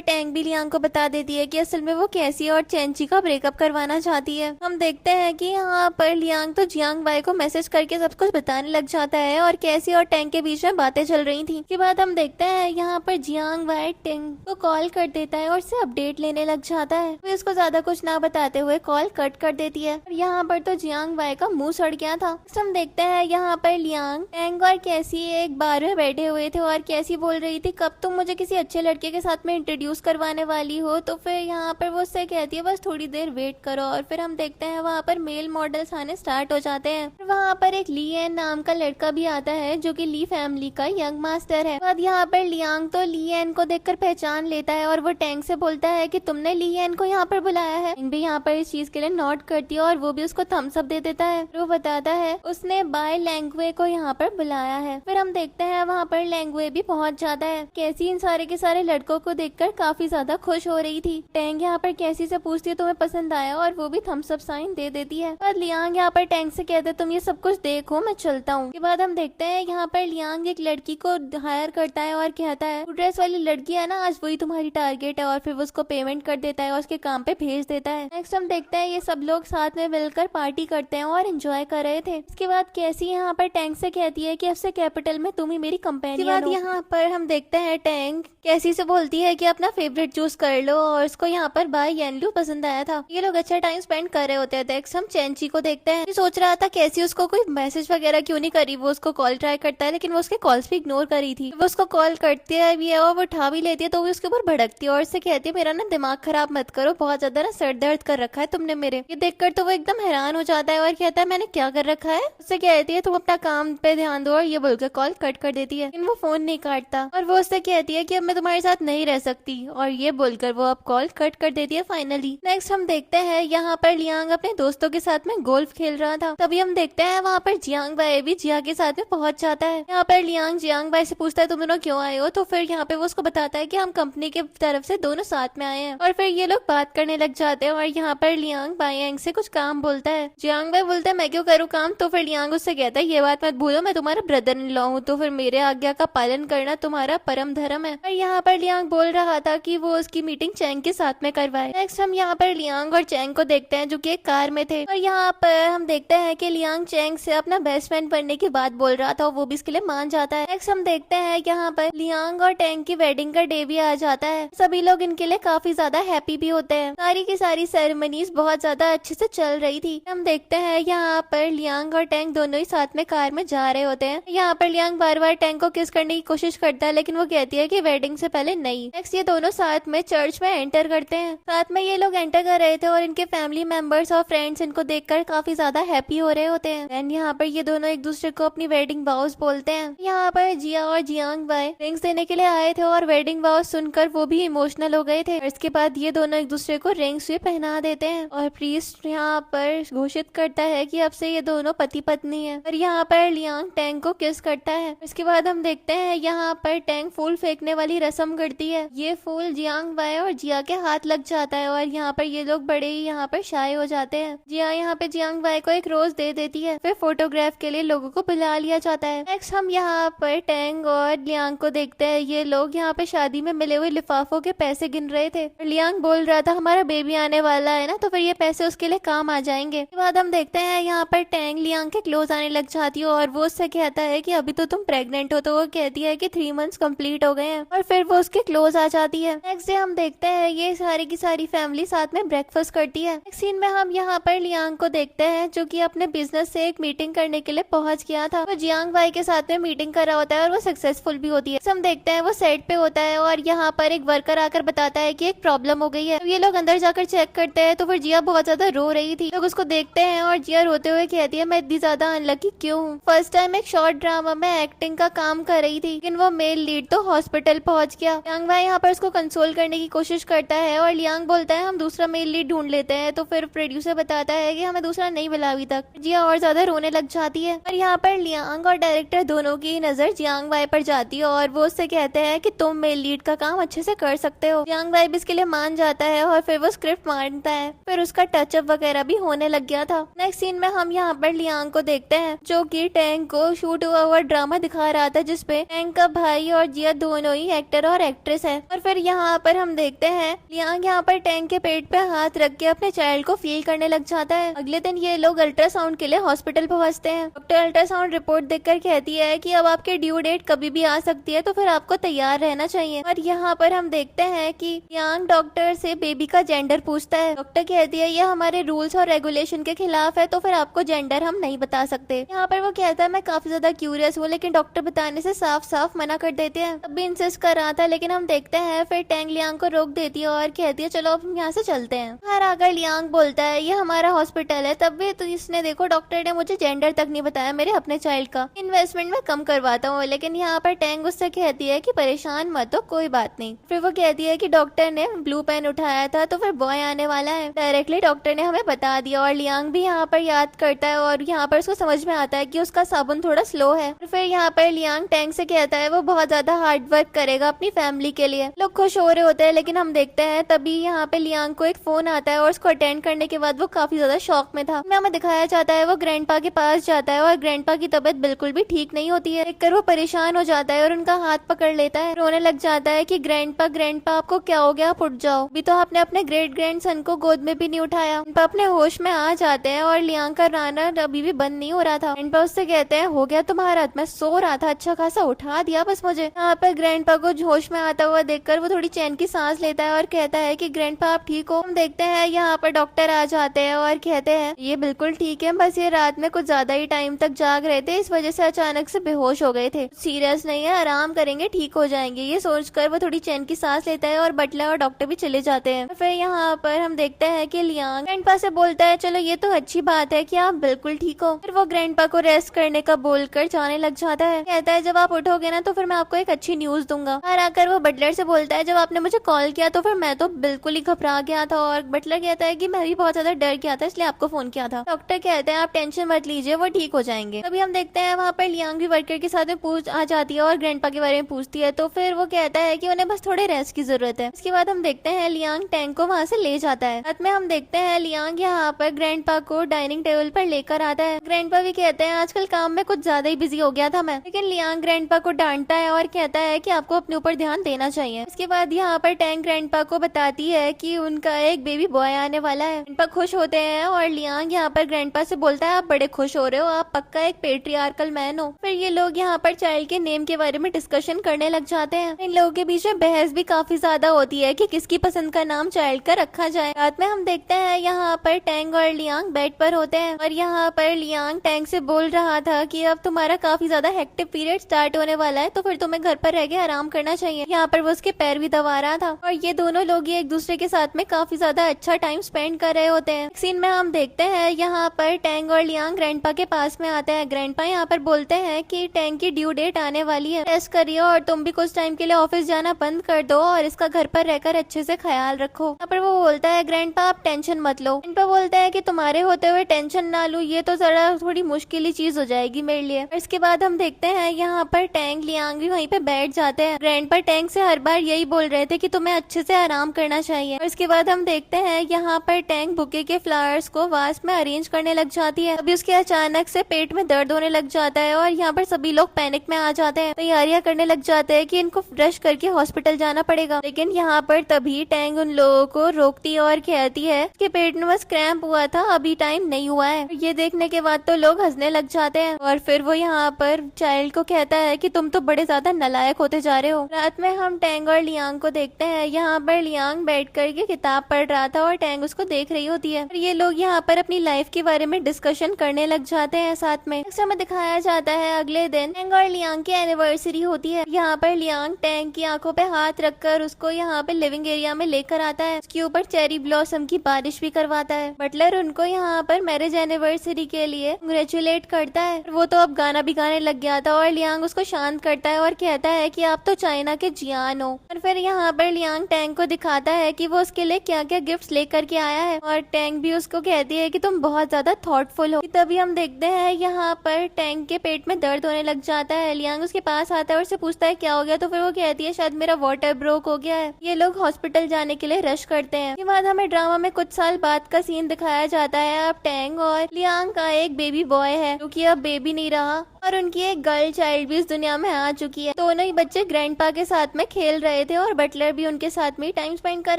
टैंग भी लियांग को बता देती है कि असल में वो कैसी और चेंची का ब्रेकअप करवाना चाहती है। हम देखते हैं कि यहाँ पर लियांग तो जियांग वाई को मैसेज करके सब कुछ बताने लग जाता है और कैसी और टैंग के बीच में बातें चल रही थी। के बाद हम देखते हैं यहाँ पर जियांग वाई टैंग को कॉल कर देता है और उससे अपडेट लेने लग जाता है। फिर इसको ज्यादा कुछ ना बताते हुए कॉल कट कर देती है। और यहाँ पर तो जियांग वाई का मुंह सड़ गया था। हम देखते हैं यहाँ पर लियांग टैंग और कैसी एक बार में बैठे हुए थे और कैसी बोल रही थी कब तुम मुझे किसी अच्छे लड़के के साथ में इंट्रोड्यूस करवाने वाली हो। तो फिर यहाँ पर वो उससे कहती है बस थोड़ी देर वेट करो। और फिर हम देखते हैं वहाँ पर मेल मॉडल्स आने स्टार्ट हो जाते हैं। वहाँ पर एक ली एन नाम का लड़का भी आता है जो कि ली फैमिली का यंग मास्टर है। बाद यहाँ पर लियांग तो ली एन को देखकर पहचान लेता है और वो टैंग से बोलता है कि तुमने ली एन को यहाँ पर बुलाया है। टैंग भी यहाँ पर इस चीज के लिए नोट करती है और वो भी उसको थम्स अप दे देता है। वो बताता है उसने बाय लैंग्वे को यहाँ पर बुलाया है। फिर हम देखते हैं वहाँ पर लैंग्वे भी पहुँच जाता है। कैसी इन सारे के सारे लड़कों को देखकर काफी ज्यादा खुश हो रही थी। टैंग यहाँ पर कैसी से पूछती है तुम्हें पसंद आया और वो भी थम्स अप साइन दे देती है। बाद लियांग यहाँ पर टैंग से कहते तुम ये सब कुछ देखो मैं चलता हूँ। के बाद हम देखते हैं यहाँ पर लियांग एक लड़की को हायर करता है और कहता है ड्रेस वाली लड़की है ना आज वही तुम्हारी टारगेट है। और फिर वो उसको पेमेंट कर देता है और उसके काम पे भेज देता है। नेक्स्ट हम देखते हैं ये सब लोग साथ में मिलकर पार्टी करते हैं और एंजॉय कर रहे थे। इसके बाद कैसी यहाँ पर टैंग से कहती है कि अब से कैपिटल में तुम ही मेरी कंपेनियन हो। यहाँ पर हम देखते हैं टैंग कैसी से बोलती है कि अपना फेवरेट चूज कर लो और उसको यहाँ पर बाय येनलू पसंद आया था। ये लोग अच्छा टाइम स्पेंड कर रहे होते हैं। हम चेंची को देखते हैं। सोच रहा था कैसी उसको कोई मैसेज वगैरह क्यों नहीं करी। वो उसको कॉल ट्राई करता है लेकिन वो उसके कॉल्स भी इग्नोर करी थी। वो उसको कॉल करती है भी और वो उठा भी लेती है तो वो उसके ऊपर भड़कती है और उससे कहती है मेरा ना दिमाग खराब मत करो, बहुत ज्यादा ना सर दर्द कर रखा है तुमने मेरे। ये देखकर तो वो एकदम हैरान हो जाता है और कहता है मैंने क्या कर रखा है। उससे कहती है तुम अपना काम पे ध्यान दो और ये बोलकर कॉल कट कर देती है। लेकिन वो फोन नहीं काटता और वो उससे कहती है कि अब मैं तुम्हारे साथ नहीं रह सकती और ये बोलकर वो अब कॉल कट कर देती है फाइनली। नेक्स्ट हम देखते हैं यहाँ पर लियांग अपने दोस्तों के साथ में गोल्फ खेल रहा था। तभी हम देखते हैं वहाँ पर जियांग बाई भी जिया के साथ में पहुंच जाता है। यहाँ पर लियांग जियांग बाई से पूछता है तुम दोनों क्यों आए हो। तो फिर यहाँ पे वो उसको बताता है कि हम कंपनी के तरफ से दोनों साथ में आए हैं। और फिर ये लोग बात करने लग जाते हैं और यहाँ पर लियांग बायांग से कुछ काम बोलता है। जियांग बाई बोलता है मैं क्यों करूँ काम। तो फिर लियांग उससे कहता है ये बात मत भूलो मैं तुम्हारा ब्रदर इन लॉ हूँ तो फिर मेरे आज्ञा का पालन करना तुम्हारा परम धर्म है। और यहाँ पर लियांग बोल रहा था कि वो उसकी मीटिंग चैंग के साथ में करवाए। नेक्स्ट हम यहाँ पर लियांग और चैंग को देखते हैं जो कि एक कार में थे। और यहाँ पर हम देखते हैं कि लियांग चैंग से अपना बेस्ट फ्रेंड बनने की बात बोल रहा था और वो भी इसके लिए मान जाता है। नेक्स्ट हम देखते हैं यहाँ पर लियांग और टैंग की वेडिंग का डे भी आ जाता है। सभी लोग इनके लिए काफी ज्यादा हैप्पी भी होते हैं। सारी की सारी सेरेमनीज बहुत ज्यादा अच्छे से चल रही थी। हम देखते हैं यहाँ पर लियांग और टैंग दोनों ही साथ में कार में जा रहे होते हैं। यहाँ पर लियांग बार बार टैंग को किस करने की कोशिश करता है लेकिन वो कहती है कि वेडिंग से पहले नहीं। नेक्स्ट ये दोनों साथ में चर्च में एंटर करते हैं। साथ में ये लोग एंटर कर रहे थे और इनके फैमिली मेंबर्स और फ्रेंड्स इनको देखकर काफी ज्यादा हैप्पी हो रहे होते हैं। एंड यहाँ पर ये दोनों एक दूसरे को अपनी वेडिंग वाउस बोलते हैं। यहाँ पर जिया और जियांग बाई रिंग्स देने के लिए आए थे और वेडिंग वाउस सुनकर वो भी इमोशनल हो गए थे। इसके बाद ये दोनों एक दूसरे को रिंग्स भी पहना देते हैं और प्रीस्ट यहाँ पर घोषित करता है कि अब से ये दोनों पति पत्नी है। और यहाँ पर लियांग टैंग को किस करता है। इसके बाद हम देखते हैं यहाँ पर टैंग फूल फेंकने वाली रस्म करती है। ये फूल जियांग बाई और जिया के हाथ लग जाता है और यहाँ पर ये लोग बड़े ही यहाँ पर शाय हो जाते हैं। जिया यहाँ पे जियांग बाई को एक रोज दे देती है। फिर फोटोग्राफ के लिए लोगों को बुला लिया जाता है। नेक्स्ट हम यहाँ पर टैंग और लियांग को देखते हैं। ये लोग यहाँ पे शादी में मिले हुए लिफाफों के पैसे गिन रहे थे। लियांग बोल रहा था हमारा बेबी आने वाला है ना तो फिर ये पैसे उसके लिए काम आ जाएंगे। बाद हम देखते हैं यहाँ पर टैंग लियांग के क्लोज आने लग जाती है और वो उससे कहता है कि अभी तो तुम प्रेग्नेंट हो। तो वो कहती है कि 3 मंथ्स कंप्लीट हो गए हैं और फिर वो उसके क्लोज आ जाती है। नेक्स्ट डे हम देखते हैं ये सारी की सारी फैमिली साथ में ब्रेकफास्ट करती है। नेक्स्ट सीन में हम यहाँ पर लियांग को देखते हैं जो कि अपने बिजनेस से एक मीटिंग करने के लिए पहुंच गया था। वो जियांग भाई के साथ में मीटिंग कर रहा होता है और वो सक्सेसफुल भी होती है। हम देखते हैं वो सेट पे होता है और यहाँ पर एक वर्कर आकर बताता है कि एक प्रॉब्लम हो गई है। ये लोग अंदर जाकर चेक करते हैं तो फिर जिया बहुत ज्यादा रो रही थी। लोग उसको देखते हैं और जिया रोते हुए कहती है मैं इतनी ज्यादा अनलकी क्यों हूँ। फर्स्ट टाइम एक शॉर्ट ड्रामा में एक्टिंग का काम कर रही थी लेकिन वो मेल लीड तो हॉस्पिटल पहुंच गया। लियांग भाई यहाँ पर उसको कंसोल करने की कोशिश करता है और लियांग बोलता है हम दूसरा मेल लीड ढूंढ लेते हैं। तो फिर प्रोड्यूसर बताता है कि हमें दूसरा नहीं मिला अभी तक। जिया और ज्यादा रोने लग जाती है और यहाँ पर लियांग और डायरेक्टर दोनों की नजर जियांग भाई पर जाती है और वो उससे कहते हैं कि तुम मेल लीड का काम अच्छे से कर सकते हो। जियांग भाई भी इसके लिए मान जाता है और फिर वो स्क्रिप्ट मानता है। फिर उसका टचअप वगैरह भी होने लग गया था। नेक्स्ट सीन में हम यहाँ पर लियांग को देखते हैं जो कि टैंग को शूट हुआ ड्रामा दिखा रहा था जिसपे टैंग का भाई और जिया दोनों ही एक्टर और एक्ट्रेस है। और फिर यहाँ पर हम देखते हैं लियांग यहाँ पर टैंग के पेट पे हाथ रख के अपने चाइल्ड को फील करने लग जाता है। अगले दिन ये लोग अल्ट्रासाउंड के लिए हॉस्पिटल पहुंचते हैं। डॉक्टर अल्ट्रासाउंड रिपोर्ट देखकर कहती है कि अब आपके ड्यू डेट कभी भी आ सकती है तो फिर आपको तैयार रहना चाहिए। और यहाँ पर हम देखते हैं कि लियांग डॉक्टर से बेबी का जेंडर पूछता है। डॉक्टर कहती है ये हमारे रूल्स और रेगुलेशन के खिलाफ है तो फिर आपको जेंडर हम नहीं बता सकते। यहाँ पर वो कहता है मैं काफी ज्यादा क्यूरियस हूँ लेकिन डॉक्टर बताने से साफ साफ मना कर देते हैं। तब भी इंसिस्ट कर रहा था लेकिन हम देखते हैं फिर टैंग लियांग को रोक देती है और कहती है चलो अब हम यहाँ से चलते हैं। बाहर आकर लियांग बोलता है ये हमारा हॉस्पिटल है तब भी तो इसने देखो डॉक्टर ने मुझे जेंडर तक नहीं बताया मेरे अपने चाइल्ड का। इन्वेस्टमेंट में कम करवाता हूँ। लेकिन यहाँ पर टैंग उससे कहती है कि परेशान मत हो कोई बात नहीं। फिर वो कहती है कि डॉक्टर ने ब्लू पेन उठाया था तो फिर बॉय आने वाला है। डायरेक्टली डॉक्टर ने हमें बता दिया। और लियांग भी यहाँ पर याद करता है और यहाँ पर उसको समझ में आता है कि उसका साबुन थोड़ा स्लो है। फिर यहाँ पर लियांग टैंग से कहता है वो बहुत ज्यादा हार्ड वर्क करेगा अपनी फैमिली के लिए। लोग खुश हो रहे होते हैं लेकिन हम देखते हैं तभी यहाँ पे लियांग को एक फोन आता है और उसको अटेंड करने के बाद वो काफी ज्यादा शॉक में था। हमें दिखाया जाता है वो ग्रैंडपा के पास जाता है और ग्रैंडपा की तबीयत बिल्कुल भी ठीक नहीं होती है। देखकर वो परेशान हो जाता है और उनका हाथ पकड़ लेता है। रोने लग जाता है कि ग्रैंडपा आपको क्या हो गया आप उठ जाओ। अभी तो आपने अपने ग्रेट ग्रैंड सन को गोद में भी नहीं उठाया। ग्रैंडपा अपने होश में आ जाते हैं और लियांग का राना अभी भी बंद नहीं हो रहा था। ग्रैंडपा उससे कहते हैं हो गया तुम्हारा, मैं सो रहा था अच्छा खासा उठा दिया बस मुझे। यहाँ पर ग्रैंडपा को होश में आता हुआ देखकर वो थोड़ी चैन की सांस लेता है और कहता है कि ग्रैंडपा आप ठीक हो। हम देखते हैं यहाँ पर डॉक्टर आ जाते हैं और कहते हैं ये बिल्कुल ठीक है बस ये रात में कुछ ज्यादा ही टाइम तक जाग रहे थे इस वजह से अचानक से बेहोश हो गए थे। सीरियस नहीं है आराम करेंगे ठीक हो जाएंगे। ये सोचकर वो थोड़ी चैन की सांस लेता है और बटलर और डॉक्टर भी चले जाते हैं। फिर यहाँ पर हम देखते हैं कि लियांग ग्रैंडपा से बोलता है चलो ये तो अच्छी बात है कि आप बिल्कुल ठीक हो। फिर वो ग्रैंडपा को रेस्ट करने का बोलकर जाने लग जाता है। कहता है जब आप उठोगे ना तो फिर मैं आपको एक अच्छी न्यूज दूंगा। बाहर आकर वो बटलर से बोलता है जब आपने मुझे कॉल किया तो फिर मैं तो बिल्कुल ही घबरा गया था। और बटलर कहता है कि मैं भी बहुत ज्यादा डर गया था इसलिए आपको फोन किया था। डॉक्टर कहते हैं आप टेंशन मत लीजिए वो ठीक हो जाएंगे। तभी हम देखते हैं वहाँ पर लियांग भी वर्कर के साथ में पूछ आ जाती है और ग्रैंडपा के बारे में पूछती है। तो फिर वो कहता है कि उन्हें बस थोड़े रेस्ट की जरूरत है। इसके बाद हम देखते हैं लियांग टैंक को वहाँ से ले जाता है। रात में हम देखते हैं लियांग यहाँ पर ग्रैंडपा को डाइनिंग टेबल पर लेकर आता है। ग्रैंडपा भी कहते हैं आजकल काम में कुछ ज्यादा ही बिजी हो गया था मैं। लेकिन लियांग ग्रैंडपा को डांटता है और कहता है कि आपको अपने ऊपर ध्यान देना चाहिए। इसके बाद यहाँ पर टैंक ग्रैंडपा को बताती है कि उनका एक बेबी बॉय आने वाला है। ग्रैंडपा खुश होते हैं और लियांग यहाँ पर ग्रैंडपा से बोलता है आप बड़े खुश हो रहे हो आप पक्का एक पेट्रियार्कल मैन हो। फिर ये लोग यहाँ पर चाइल्ड के नेम के बारे में डिस्कशन करने लग जाते हैं। इन लोगों के बीच में बहस भी काफी ज्यादा होती है कि किसकी पसंद का नाम चाइल्ड का रखा जाए। रात में हम देखते हैं यहाँ पर टैंग और लियांग बेड पर होते हैं और यहाँ पर लियांग टैंग से बोल रहा था कि अब तुम्हारा काफी ज्यादा हेक्टिव पीरियड स्टार्ट होने वाला है तो फिर तुम्हें घर पर रह के आराम करना चाहिए। यहाँ पर वो उसके पैर भी दबा रहा था और ये दोनों लोग एक दूसरे के साथ में काफी ज्यादा अच्छा टाइम स्पेंड कर रहे होते हैं। सीन में हम देखते हैं यहाँ पर टैंग और लियांग ग्रैंडपा के पास में आते हैं। ग्रैंडपा यहाँ पर बोलते हैं कि टैंग की ड्यू डेट आने वाली है, रेस्ट करिए और तुम भी कुछ टाइम के लिए ऑफिस जाना बंद कर दो और इसका घर पर रहकर अच्छे से ख्याल रखो। यहाँ पर वो बोलता है ग्रैंडपा आप टेंशन मत लो। ग्रैंडपा बोलता है कि तुम्हारे होते हुए टेंशन ना लूं ये तो जरा थोड़ी मुश्किल ही चीज हो जाएगी मेरे लिए। इसके बाद हम देखते हैं यहाँ पर टैंग लियांग भी वहीं पे बैठ जाते हैं। ग्रैंडपा टैंग से हर बार यही बोल रहे थे कि तुम्हें अच्छे से आराम करना चाहिए। और इसके बाद हम देखते हैं यहाँ पर टैंग बुके के फ्लावर्स को वास में अरेंज करने लग जाती है। अभी उसके अचानक से पेट में दर्द होने लग जाता है और यहाँ पर सभी लोग पैनिक में आ जाते हैं, तैयारियां करने लग जाते हैं कि इनको रश करके हॉस्पिटल जाना पड़ेगा। लेकिन यहाँ पर तभी टैंग उन लोगों को रोकती है और कहती है कि पेट में बस क्रैम्प हुआ था अभी टाइम नहीं हुआ है। ये देखने के बाद तो लोग हंसने लग जाते हैं और फिर वो यहाँ पर चाइल्ड को कहता है कि तुम तो बड़े ज्यादा नालायक होते जा रहे हो। रात में हम टैंग और लियांग को देखते हैं। यहाँ पर लियांग बैठ करके किताब पढ़ रहा था और टैंग उसको देख रही होती है। ये लोग यहाँ पर अपनी लाइफ के बारे में डिस्कशन करने लग जाते हैं साथ में। नेक्स्ट हमें दिखाया जाता है अगले दिन टैंग और लियांग की एनिवर्सरी होती है। यहाँ पर लियांग टैंग की आंखों पे हाथ रखकर उसको यहाँ पे लिविंग एरिया में लेकर आता है। उसके ऊपर चेरी ब्लॉसम की बारिश भी करवाता है। बटलर उनको यहाँ पर मैरिज एनिवर्सरी के लिए कंग्रेचुलेट करता है। वो तो अब गाना भी गाने लग गया था और लियांग उसको शांत करता है और कहता है कि आप तो चाइना के जियान हो। और फिर यहाँ पर लियांग टैंग को दिखाता है कि वो उसके लिए क्या क्या गिफ्ट्स लेकर के आया है और टैंग भी उसको कहती है कि तुम बहुत ज्यादा थॉटफुल हो। तभी हम देखते हैं यहाँ पर टैंग के पेट में दर्द होने लग जाता है। लियांग उसके पास आता है और उससे पूछता है क्या हो गया, तो फिर वो कहती है शायद मेरा वाटर ब्रोक हो गया है। ये लोग हॉस्पिटल जाने के लिए रश करते हैं। इसके बाद हमें ड्रामा में कुछ साल बाद का सीन दिखाया जाता है। अब टैंग और लियांग का एक बेबी बॉय है जो कि अब बेबी नहीं रहा और उनकी एक गर्ल चाइल्ड भी इस दुनिया में आ चुकी है। दोनों ही बच्चे ग्रैंडपा के साथ में खेल रहे थे और बटलर भी उनके साथ में टाइम स्पेंड कर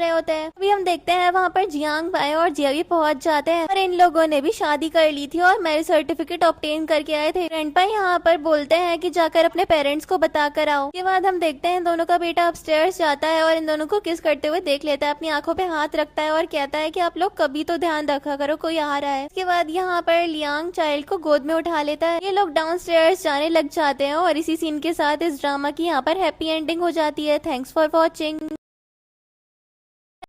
रहे होते हैं। अभी हम देखते हैं वहाँ पर जियांग भाई और जिया भी पहुंच जाते हैं और इन लोगों ने भी शादी कर ली थी और मैरिज सर्टिफिकेट ऑब्टेन करके आए थे। ग्रैंडपा यहाँ पर बोलते हैं कि जाकर अपने पेरेंट्स को बता कर आओ। के बाद हम देखते हैं दोनों का बेटा अपस्टेयर्स जाता है और इन दोनों को किस करते हुए देख लेता है। अपनी आंखों पे हाथ रखता है और कहता है कि आप लोग कभी तो ध्यान रखा करो, कोई आ रहा है। इसके बाद यहाँ पर लियांग चाइल्ड को गोद में उठा लेता है। ये लोग डाउनस्टेयर्स जाने लग जाते हैं और इसी सीन के साथ इस ड्रामा की यहाँ पर हैप्पी एंडिंग हो जाती है। Thanks for watching.